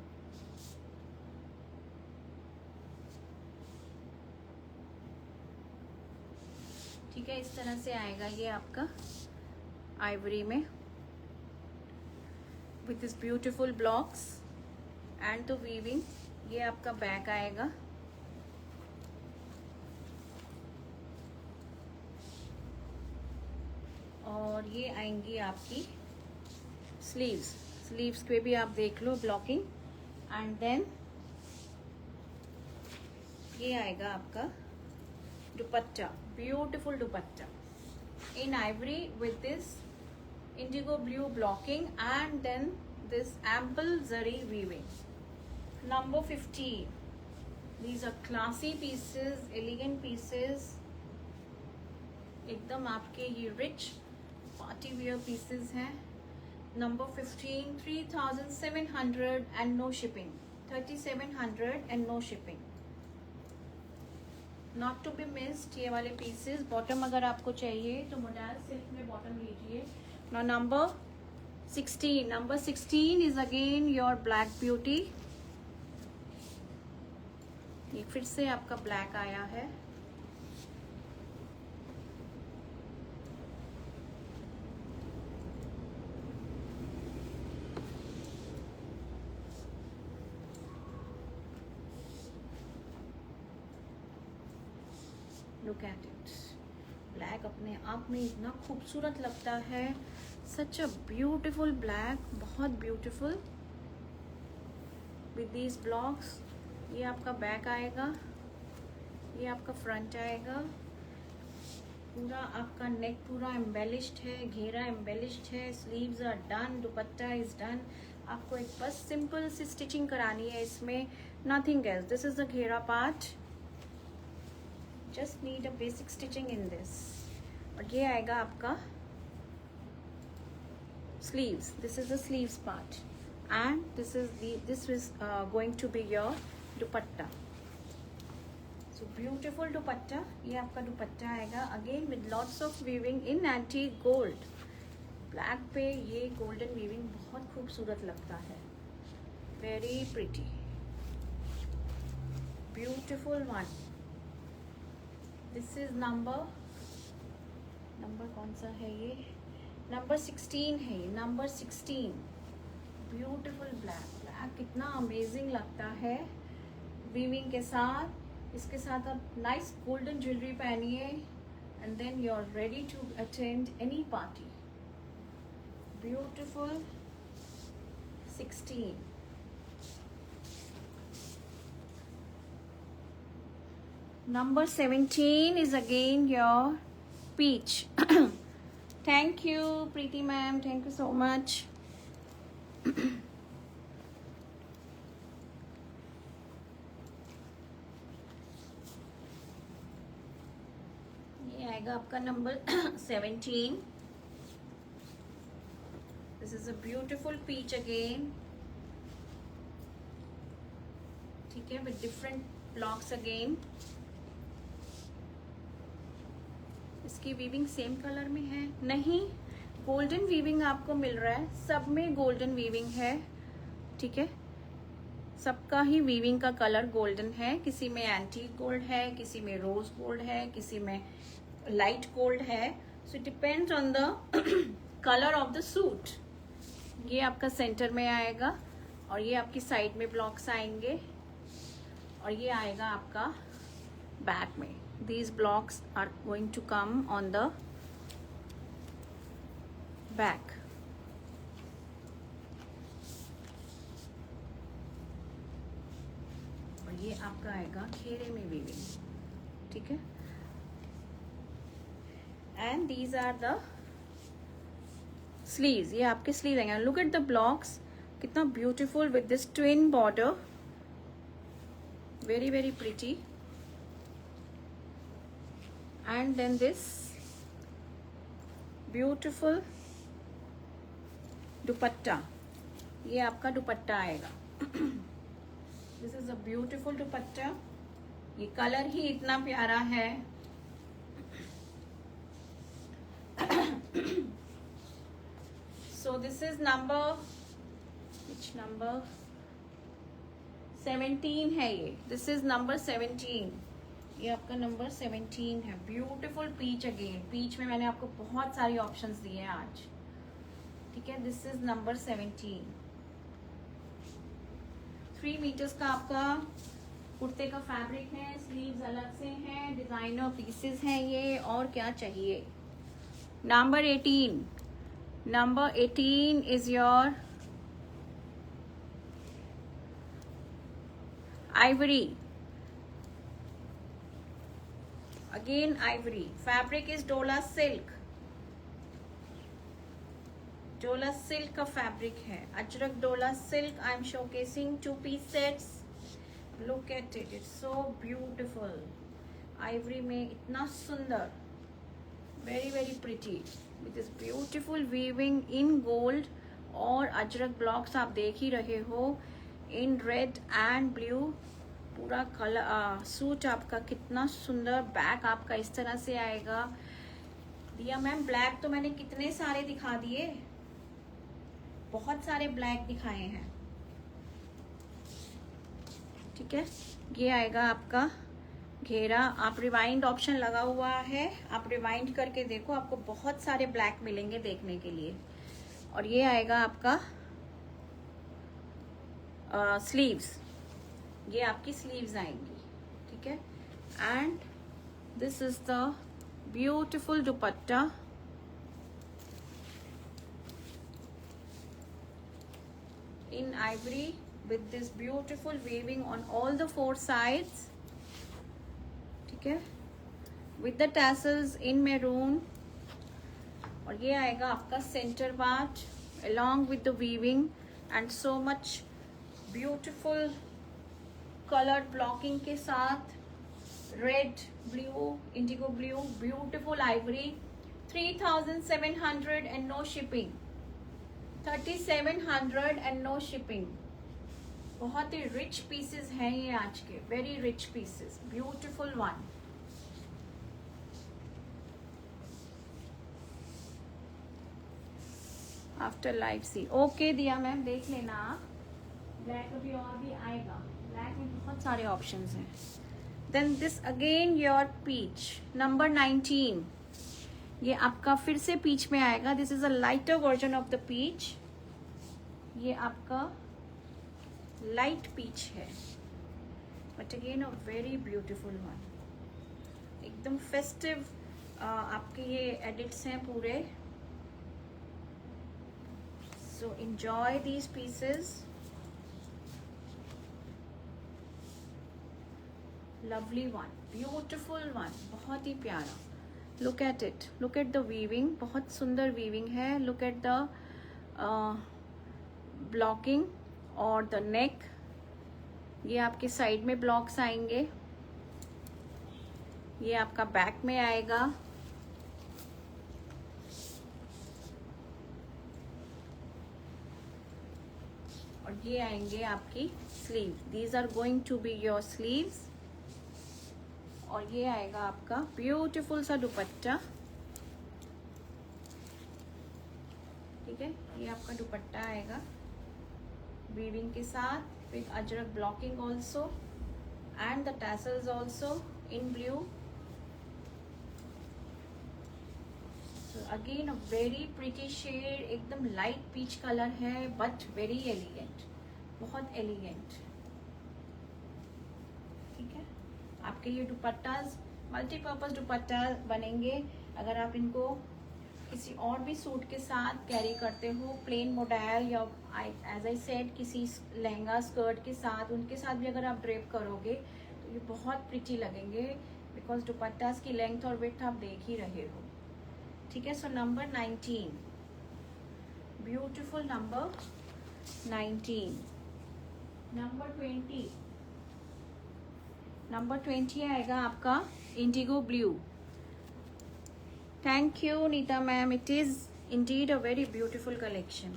ठीक है, इस तरह से आएगा ये आपका आइवरी में with this beautiful blocks and the weaving. ये आपका बैक आएगा। और ये आएंगी आपकी स्लीव्स, स्लीव्स पे भी आप देख लो ब्लॉकिंग। एंड देन ये आएगा आपका दुपट्टा, beautiful dupatta. in ivory with this indigo blue blocking and then this ample zari weaving. Number 15. These are classy pieces, elegant pieces. एकदम आपके ये rich party wear pieces हैं. Number 15, 3,700 and no shipping. 3,700 and no shipping. Not to be missed ये वाले pieces. Bottom अगर आपको चाहिए तो modal silk में bottom लीजिए. Now number 16. Number 16 is again your black beauty. ये फिर से आपका black आया है. Look at it. ब्लैक अपने आप में इतना खूबसूरत लगता है. सच अ ब्यूटिफुल ब्लैक, बहुत ब्यूटिफुल विद दीज ब्लॉक्स. ये आपका बैक आएगा, ये आपका फ्रंट आएगा. पूरा आपका नेक पूरा एम्बेलिश्ड है, घेरा एम्बेलिश्ड है. Sleeves are done, dupatta is done. आपको एक बस सिंपल सी स्टिचिंग करानी है इसमें, nothing else. This is the घेरा part. Just need a basic stitching in this. और ये आएगा आपका sleeves. This is the sleeves part, and this is going to be your dupatta. So beautiful dupatta. ये आपका दुपट्टा आएगा again with lots of weaving in antique gold. Black पे ये golden weaving बहुत खूबसूरत लगता है. Very pretty, beautiful one. This is number कौन सा है ये? नंबर 16 है ये. नंबर 16. ब्यूटिफुल ब्लैक कितना अमेजिंग लगता है वीविंग के साथ. इसके साथ आप नाइस गोल्डन ज्वेलरी पहनिए and then you are ready to attend any party. Beautiful 16. Number 17 is again your peach. Thank you, Preeti ma'am. Thank you so much. ये आएगा आपका number 17. This is a beautiful peach again. ठीक है, with different blocks again. इसकी weaving same colour में है नहीं, golden weaving आपको मिल रहा है. सब में गोल्डन वीविंग है. ठीक है, सबका ही वीविंग का कलर गोल्डन है. किसी में एंटीक गोल्ड है, किसी में रोज गोल्ड है, किसी में लाइट गोल्ड है. So it depends on the colour of the suit. ये आपका सेंटर में आएगा और ये आपकी साइड में ब्लॉक्स आएंगे और ये आएगा आपका बैक में. These blocks are going to come on the back. और ये आपका आएगा घेरे में वीविंग. ठीक है, and these are the sleeves. ये आपके sleeves आएंगे. Look at the blocks, कितना beautiful with this twin border. Very very pretty. And then this beautiful दुपट्टा. ये आपका दुपट्टा आएगा. This is a beautiful दुपट्टा. ये कलर ही इतना प्यारा है. So this is number, which number? 17 है ये. This is number 17. ये आपका नंबर 17 है. Beautiful peach again. पीच में मैंने आपको बहुत सारी ऑप्शंस दिए हैं आज. ठीक है, दिस इज नंबर 17. 3 मीटर्स का आपका कुर्ते का फैब्रिक है. स्लीव्स अलग से हैं, डिजाइनर पीसेस हैं ये. और क्या चाहिए? Number 18. Number 18 is your ivory. Again ivory. Fabric is Dola silk. Dola silk का फैब्रिक है, ajrak Dola silk. I am showcasing 2 piece sets. Look at it, it's so beautiful. Ivory में इतना सुंदर, very very pretty with this beautiful weaving in gold. और ajrak blocks आप देख ही रहे हो इन रेड एंड ब्लू। पूरा कलर सूट आपका कितना सुंदर। बैक आपका इस तरह से आएगा। दिया मैम ब्लैक तो मैंने कितने सारे दिखा दिए, बहुत सारे ब्लैक दिखाए हैं। ठीक है, ये आएगा आपका घेरा। आप रिवाइंड ऑप्शन लगा हुआ है, आप रिवाइंड करके देखो, आपको बहुत सारे ब्लैक मिलेंगे देखने के लिए। और ये आएगा आपका स्लीव्स, ये आपकी स्लीव्स आएंगी। ठीक है, and this is the beautiful dupatta. In Ivory with this beautiful weaving on all the 4 sides. ठीक है, with the tassels in maroon। और ये आएगा आपका centre part along with the weaving and so much beautiful color blocking के साथ red, blue, indigo blue, beautiful ivory। 3700 and no shipping। 3700 and no shipping। बहुत ही rich pieces हैं ये आज के, very rich pieces, beautiful one. After live see okay दिया ma'am, देख लेना आप। ब्लैक अभी और भी आएगा, ब्लैक में बहुत सारे ऑप्शंस हैं। Then this again your peach number 19। ये आपका फिर से पीच में आएगा। This is a lighter version of the peach. ये आपका लाइट पीच है, but again a very beautiful one. एकदम फेस्टिव आपके ये एडिट्स हैं पूरे। So enjoy these pieces. Lovely one, beautiful one, बहुत ही प्यारा। Look at it, look at the weaving, बहुत सुंदर वीविंग है। लुक एट द ब्लॉकिंग और द नेक। ये आपके साइड में ब्लॉक्स आएंगे। ये आपका बैक में आएगा। और ये आएंगे आपकी sleeve. These are going to be your sleeves. और ये आएगा आपका ब्यूटीफुल सा दुपट्टा। ठीक है, ये आपका दुपट्टा आएगा वीविंग के साथ with ajrak blocking also and the tassels also in blue। So again a very pretty shade, एकदम light peach color है but very elegant, बहुत elegant। ठीक है, आपके ये दुपट्टास मल्टीपर्पज दुपट्टा बनेंगे अगर आप इनको किसी और भी सूट के साथ कैरी करते हो, प्लेन मॉडल या एज आई सेड किसी लहंगा स्कर्ट के साथ, उनके साथ भी अगर आप ड्रेप करोगे तो ये बहुत प्रिटी लगेंगे, बिकॉज दुपट्टास की लेंथ और विड्थ आप देख ही रहे हो। ठीक है, so number 19, beautiful number 19। Number 20, number 20 आएगा आपका Indigo blue. Thank you, Neeta ma'am. It is indeed a very beautiful collection.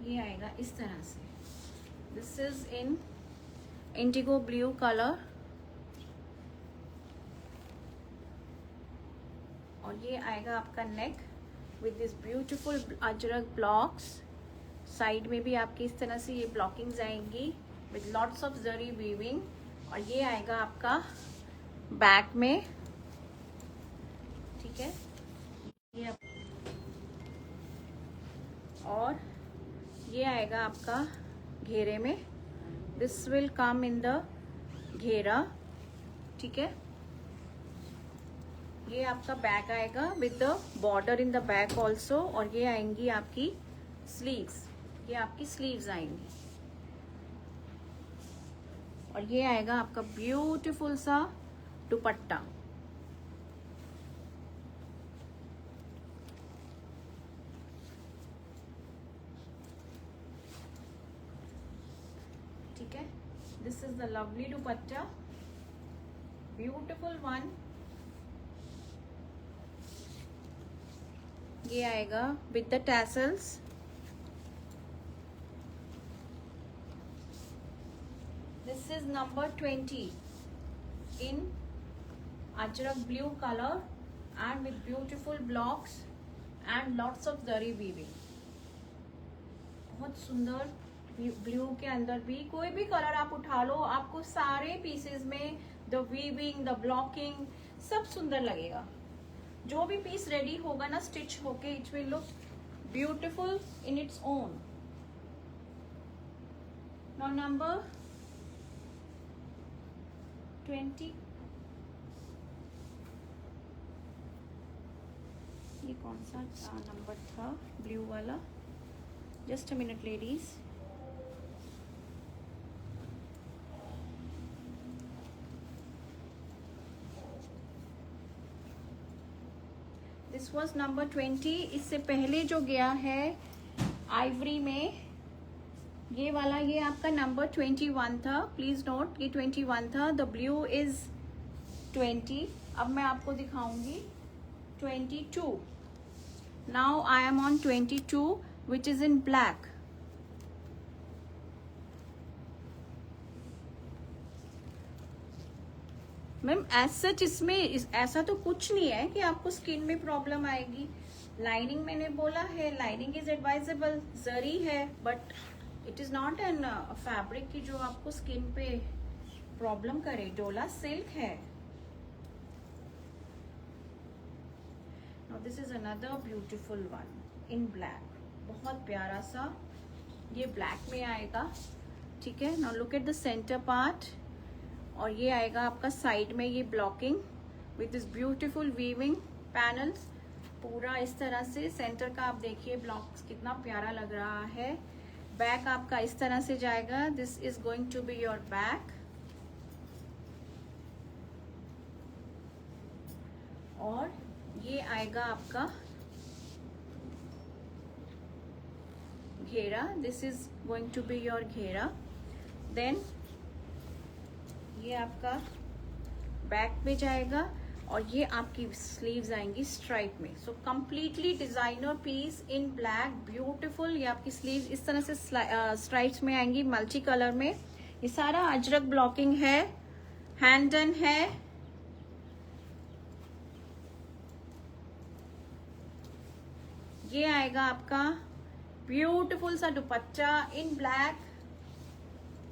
ये आएगा इस तरह से। This is in indigo blue color। और ये आएगा आपका नेक with this beautiful Ajrak blocks। Side में भी आपकी इस तरह से ये ब्लॉकिंग्स आएंगी with lots of zari weaving। और ये आएगा आपका बैक में। ठीक है, ये और ये आएगा आपका घेरे में। This will come in the घेरा। ठीक है, ये आपका बैक आएगा with the border in the back also. और ये आएंगी आपकी स्लीव्स, ये आपकी स्लीव्स आएंगी। और ये आएगा आपका ब्यूटीफुल सा दुपट्टा। ठीक है, this is the lovely dupatta, beautiful one. ये आएगा with the tassels. This is number 20 in ajrak blue color and with beautiful blocks and lots of zari weaving। बहुत सुंदर ब्लू के अंदर भी कोई भी कलर आप उठा लो, आपको सारे पीसेस में द वीविंग, द ब्लॉकिंग सब सुंदर लगेगा। जो भी पीस रेडी होगा ना स्टिच होके, it will look beautiful in its own. Now number 20, ये कौन सा नंबर था ब्लू वाला? Just a minute ladies. This was number 20। इससे पहले जो गया है आइवरी में, ये वाला, ये आपका नंबर 21 था। प्लीज नोट, ये 21 था। The blue is 20। अब मैं आपको दिखाऊंगी 22। Now I am on 22 which is in black. Ma'am as such इसमें ऐसा तो कुछ नहीं है कि आपको स्किन में प्रॉब्लम आएगी। लाइनिंग मैंने बोला है, लाइनिंग इज एडवाइजेबल, जरी है, but it is not an fabric की जो आपको स्किन पे प्रॉब्लम करे। डोला सिल्क है। Now this is another beautiful one in black, बहुत प्यारा सा, ये ब्लैक में आएगा। ठीक है, now look at the centre part. और ये आएगा आपका साइड में ये blocking with this beautiful weaving panels, पूरा इस तरह से। सेंटर का आप देखिए ब्लॉक्स कितना प्यारा लग रहा है। बैक आपका इस तरह से जाएगा। This is going to be your back. और ये आएगा आपका घेरा। This is going to be your घेरा। देन ये आपका बैक पे जाएगा और ये आपकी स्लीव्स आएंगी स्ट्राइप में। सो कंप्लीटली डिजाइनर पीस इन ब्लैक, ब्यूटीफुल। ये आपकी स्लीव्स इस तरह से स्ट्राइप्स में आएंगी, मल्टी कलर में। ये सारा अजरक ब्लॉकिंग है, हैंड डन है। ये आएगा आपका ब्यूटीफुल सा dupatta in black.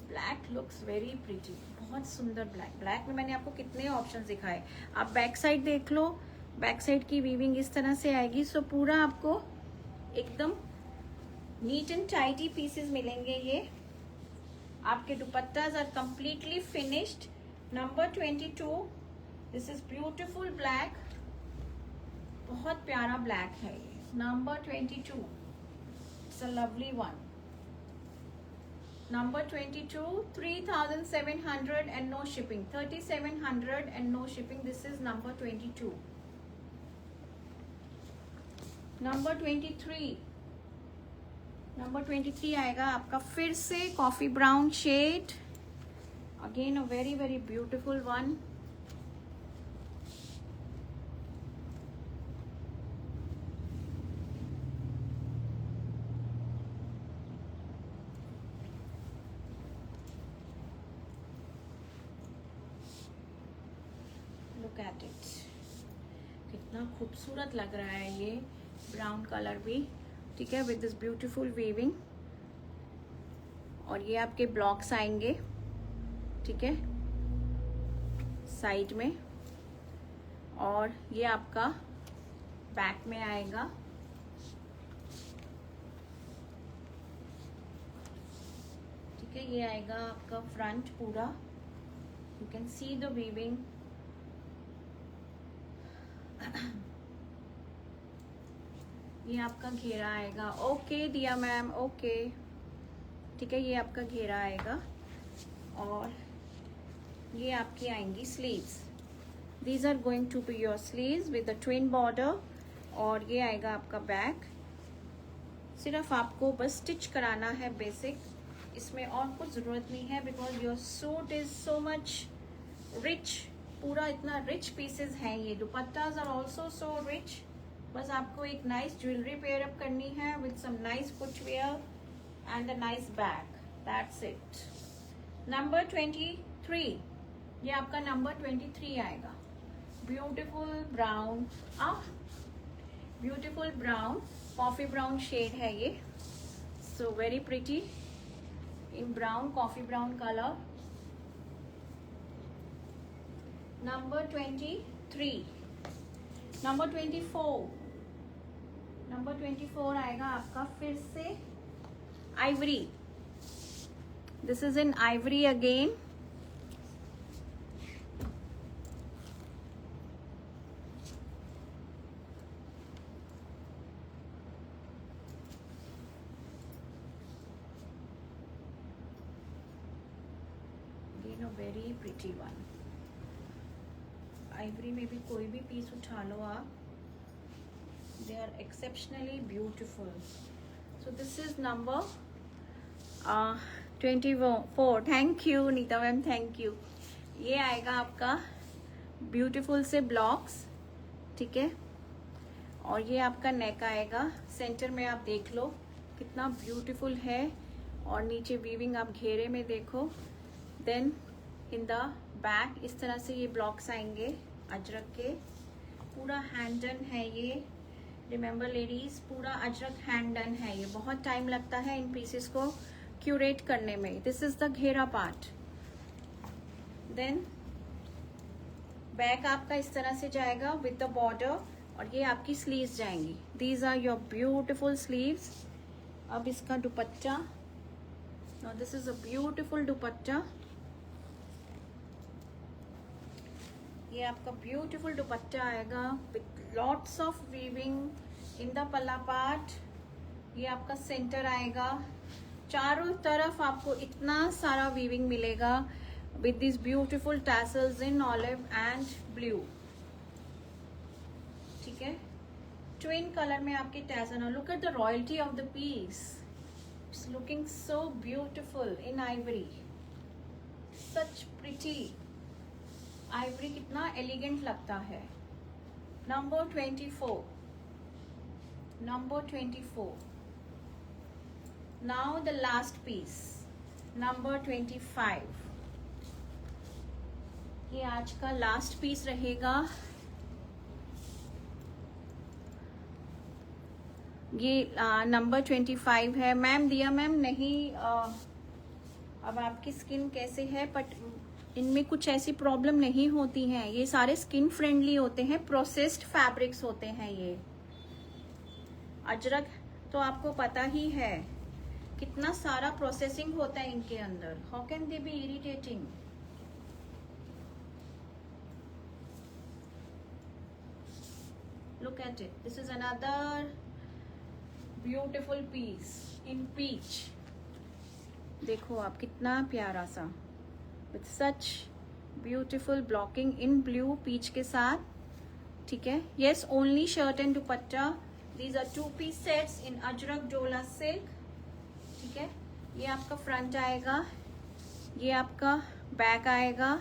Black looks very pretty, बहुत सुंदर ब्लैक। ब्लैक में मैंने आपको कितने ऑप्शंस दिखाए। आप बैक साइड देख लो, बैक साइड की वीविंग इस तरह से आएगी। सो पूरा आपको एकदम नीट एंड टाइडी पीसेस मिलेंगे। ये आपके dupattas are completely finished. Number 22, this is beautiful black, बहुत प्यारा ब्लैक है ये। Number 22, it's a lovely one. Number 22, 3,700 and no shipping. 3,700 and no shipping. This is number 22. Number 23. Number 23 आएगा आपका फिर से coffee brown shade. Again a very very beautiful one. Look at it, कितना खूबसूरत लग रहा है ये ब्राउन कलर भी। ठीक है, विद दिस ब्यूटीफुल वीविंग। और ये आपके ब्लॉक्स आएंगे, ठीक है, साइड में। और ये आपका बैक में आएगा। ठीक है, ये आएगा आपका फ्रंट पूरा। You can see the weaving. ये आपका घेरा आएगा। ओके दिया मैम, ओके। ठीक है, ये आपका घेरा आएगा। और ये आपकी आएंगी sleeves. These are going to be your sleeves with the twin border. और ये आएगा आपका बैक। सिर्फ आपको बस स्टिच कराना है बेसिक, इसमें और कुछ ज़रूरत नहीं है, because your suit is so much rich. पूरा इतना रिच पीसेस हैं ये। Dupattas are also so rich. बस आपको एक नाइस ज्वेलरी पेयर अप करनी है with some nice footwear and a nice bag, that's it. Number 23, ये आपका नंबर 23 आएगा। Beautiful brown, beautiful brown, coffee brown shade है ये। So very pretty in brown, coffee brown colour. Number 23, number 24, number 24 आएगा आपका फिर से ivory. This is in ivory again. Very pretty one. Ivory में भी कोई भी पीस उठा लो आप, they are exceptionally beautiful. So this is number 24। Thank you Nita ma'am, thank you. ये आएगा आपका ब्यूटिफुल से ब्लॉक्स, ठीक है। और ये आपका नेक आएगा। सेंटर में आप देख लो कितना ब्यूटिफुल है, और नीचे वीविंग आप घेरे में देखो। देन इन द बैक इस तरह से ये ब्लॉक्स आएंगे अजरक के। पूरा हैंड डन है ये। रिमेंबर लेडीज, पूरा अजरक हैंड डन है ये। बहुत टाइम लगता है इन पीसेस को क्यूरेट करने में। दिस इज द घेरा पार्ट। देन बैक आपका इस तरह से जाएगा विद द बॉर्डर, और ये आपकी स्लीव्स जाएंगी। These are your beautiful sleeves. अब इसका dupatta, this is a beautiful dupatta. ये आपका ब्यूटीफुल दुपट्टा आएगा with lots of weaving in the palla part. ये आपका सेंटर आएगा। चारों तरफ आपको इतना सारा वीविंग मिलेगा with this beautiful tassels in olive and blue, ठीक है। ट्विन कलर में आपके tassel. Look at the royalty of the piece, it's looking so beautiful in ivory, such pretty. Ivory कितना एलिगेंट लगता है। Number 24, number 24। Now the last piece, number 25। ये आज का लास्ट पीस रहेगा। ये नंबर 25 है। मैम दिया मैम नहीं, अब आपकी स्किन कैसे है, बट इनमें कुछ ऐसी प्रॉब्लम नहीं होती हैं। ये सारे स्किन फ्रेंडली होते हैं, प्रोसेस्ड फैब्रिक्स होते हैं ये। अजरक तो आपको पता ही है कितना सारा प्रोसेसिंग होता है इनके अंदर। How can they be irritating. Look at it, this is another beautiful piece in peach. देखो आप कितना प्यारा सा, with such beautiful blocking in blue peach के साथ, ठीक है। yes, only shirt and dupatta. these are 2-piece sets in Ajrak Dola silk, ठीक है। ये आपका फ्रंट आएगा, ये आपका बैक आएगा,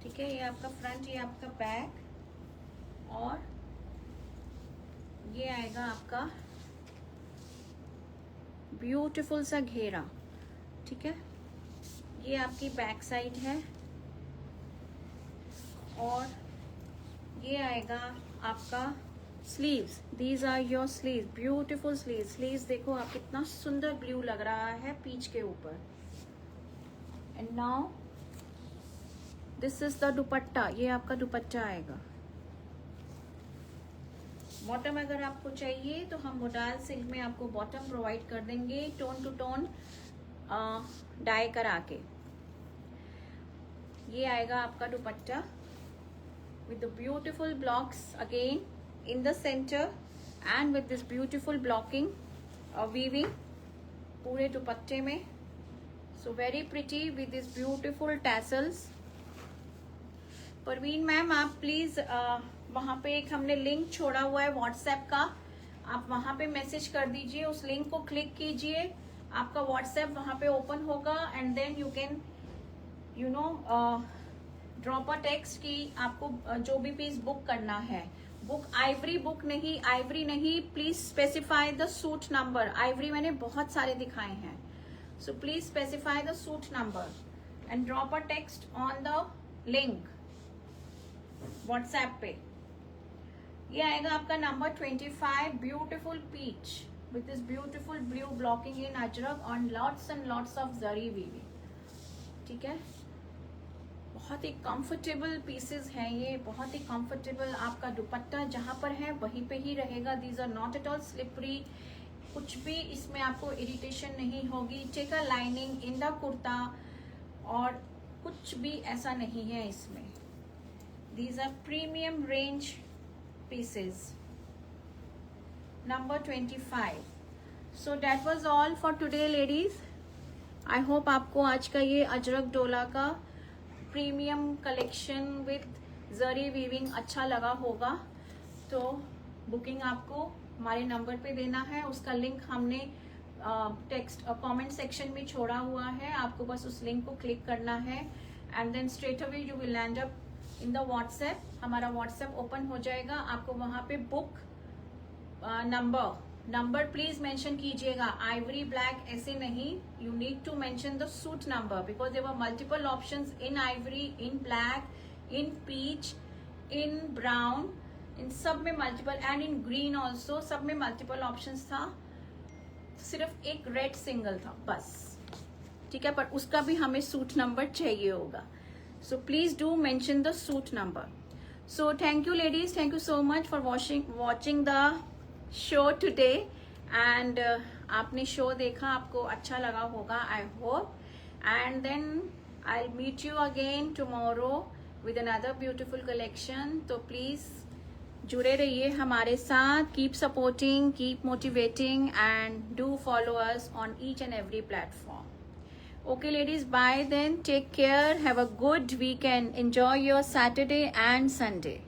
ठीक है। ये आपका फ्रंट, ये आपका बैक, और ये आएगा आपका ब्यूटीफुल सा घेरा, ठीक है। ये आपकी बैक साइड है, और ये आएगा आपका sleeves. These are your sleeves, beautiful sleeves. Sleeves देखो आप कितना सुंदर ब्लू लग रहा है पीच के ऊपर। And now this is the dupatta. ये आपका दुपट्टा आएगा। बॉटम अगर आपको चाहिए तो हम मोडाल सिल्क में आपको बॉटम प्रोवाइड कर देंगे, टोन टू टोन डाई करा के। ये आएगा आपका दुपट्टा with the beautiful blocks again in the center and with this beautiful blocking weaving पूरे दुपट्टे में, So very pretty with these beautiful tassels. Parveen ma'am आप प्लीज वहाँ पे एक हमने लिंक छोड़ा हुआ है व्हाट्सएप का, आप वहाँ पे मैसेज कर दीजिए, उस लिंक को क्लिक कीजिए, आपका व्हाट्सएप वहाँ पे ओपन होगा and then you can you know drop a text की आपको जो भी पीस बुक करना है। बुक आइवरी बुक नहीं, आइवरी नहीं, please specify the suit number. Ivory मैंने बहुत सारे दिखाए हैं, so please specify the suit number and drop a text on the link WhatsApp पे। ये आएगा आपका number 25, beautiful peach with this beautiful blue blocking in ajrak on lots and lots of zari weaving. ठीक है, बहुत ही कंफर्टेबल पीसेस हैं ये, बहुत ही कंफर्टेबल। आपका दुपट्टा जहां पर है वहीं पे ही रहेगा। These are not at all slippery, कुछ भी इसमें आपको इरिटेशन नहीं होगी। Take a lining in the kurta और कुछ भी ऐसा नहीं है इसमें। These are premium range pieces. Number 25। So that was all for today ladies. I hope आपको आज का ये अजरक डोला का premium collection with zari weaving अच्छा लगा होगा। तो बुकिंग आपको हमारे नंबर पे देना है, उसका लिंक हमने टेक्स्ट कमेंट सेक्शन में छोड़ा हुआ है, आपको बस उस लिंक को क्लिक करना है and then straight away you will land up in the WhatsApp. हमारा व्हाट्सएप ओपन हो जाएगा, आपको वहां पे बुक नंबर प्लीज मेंशन कीजिएगा। आइवरी ब्लैक ऐसे नहीं, you need to mention the suit number because there were multiple options in ivory, in black, in peach, in brown, in सब में multiple and in green also, सब में multiple options था। सिर्फ एक रेड सिंगल था बस। ठीक है, पर उसका भी हमें सूट नंबर चाहिए होगा। So please do mention the suit number. So thank you ladies, thank you so much for watching the show today and आपने शो देखा, आपको अच्छा लगा होगा I hope. And then I meet you again tomorrow with another beautiful collection. तो प्लीज जुड़े रहिए हमारे साथ, keep supporting, keep motivating and do follow us on each and every platform. Okay ladies, bye then, take care, have a good weekend, enjoy your Saturday and Sunday.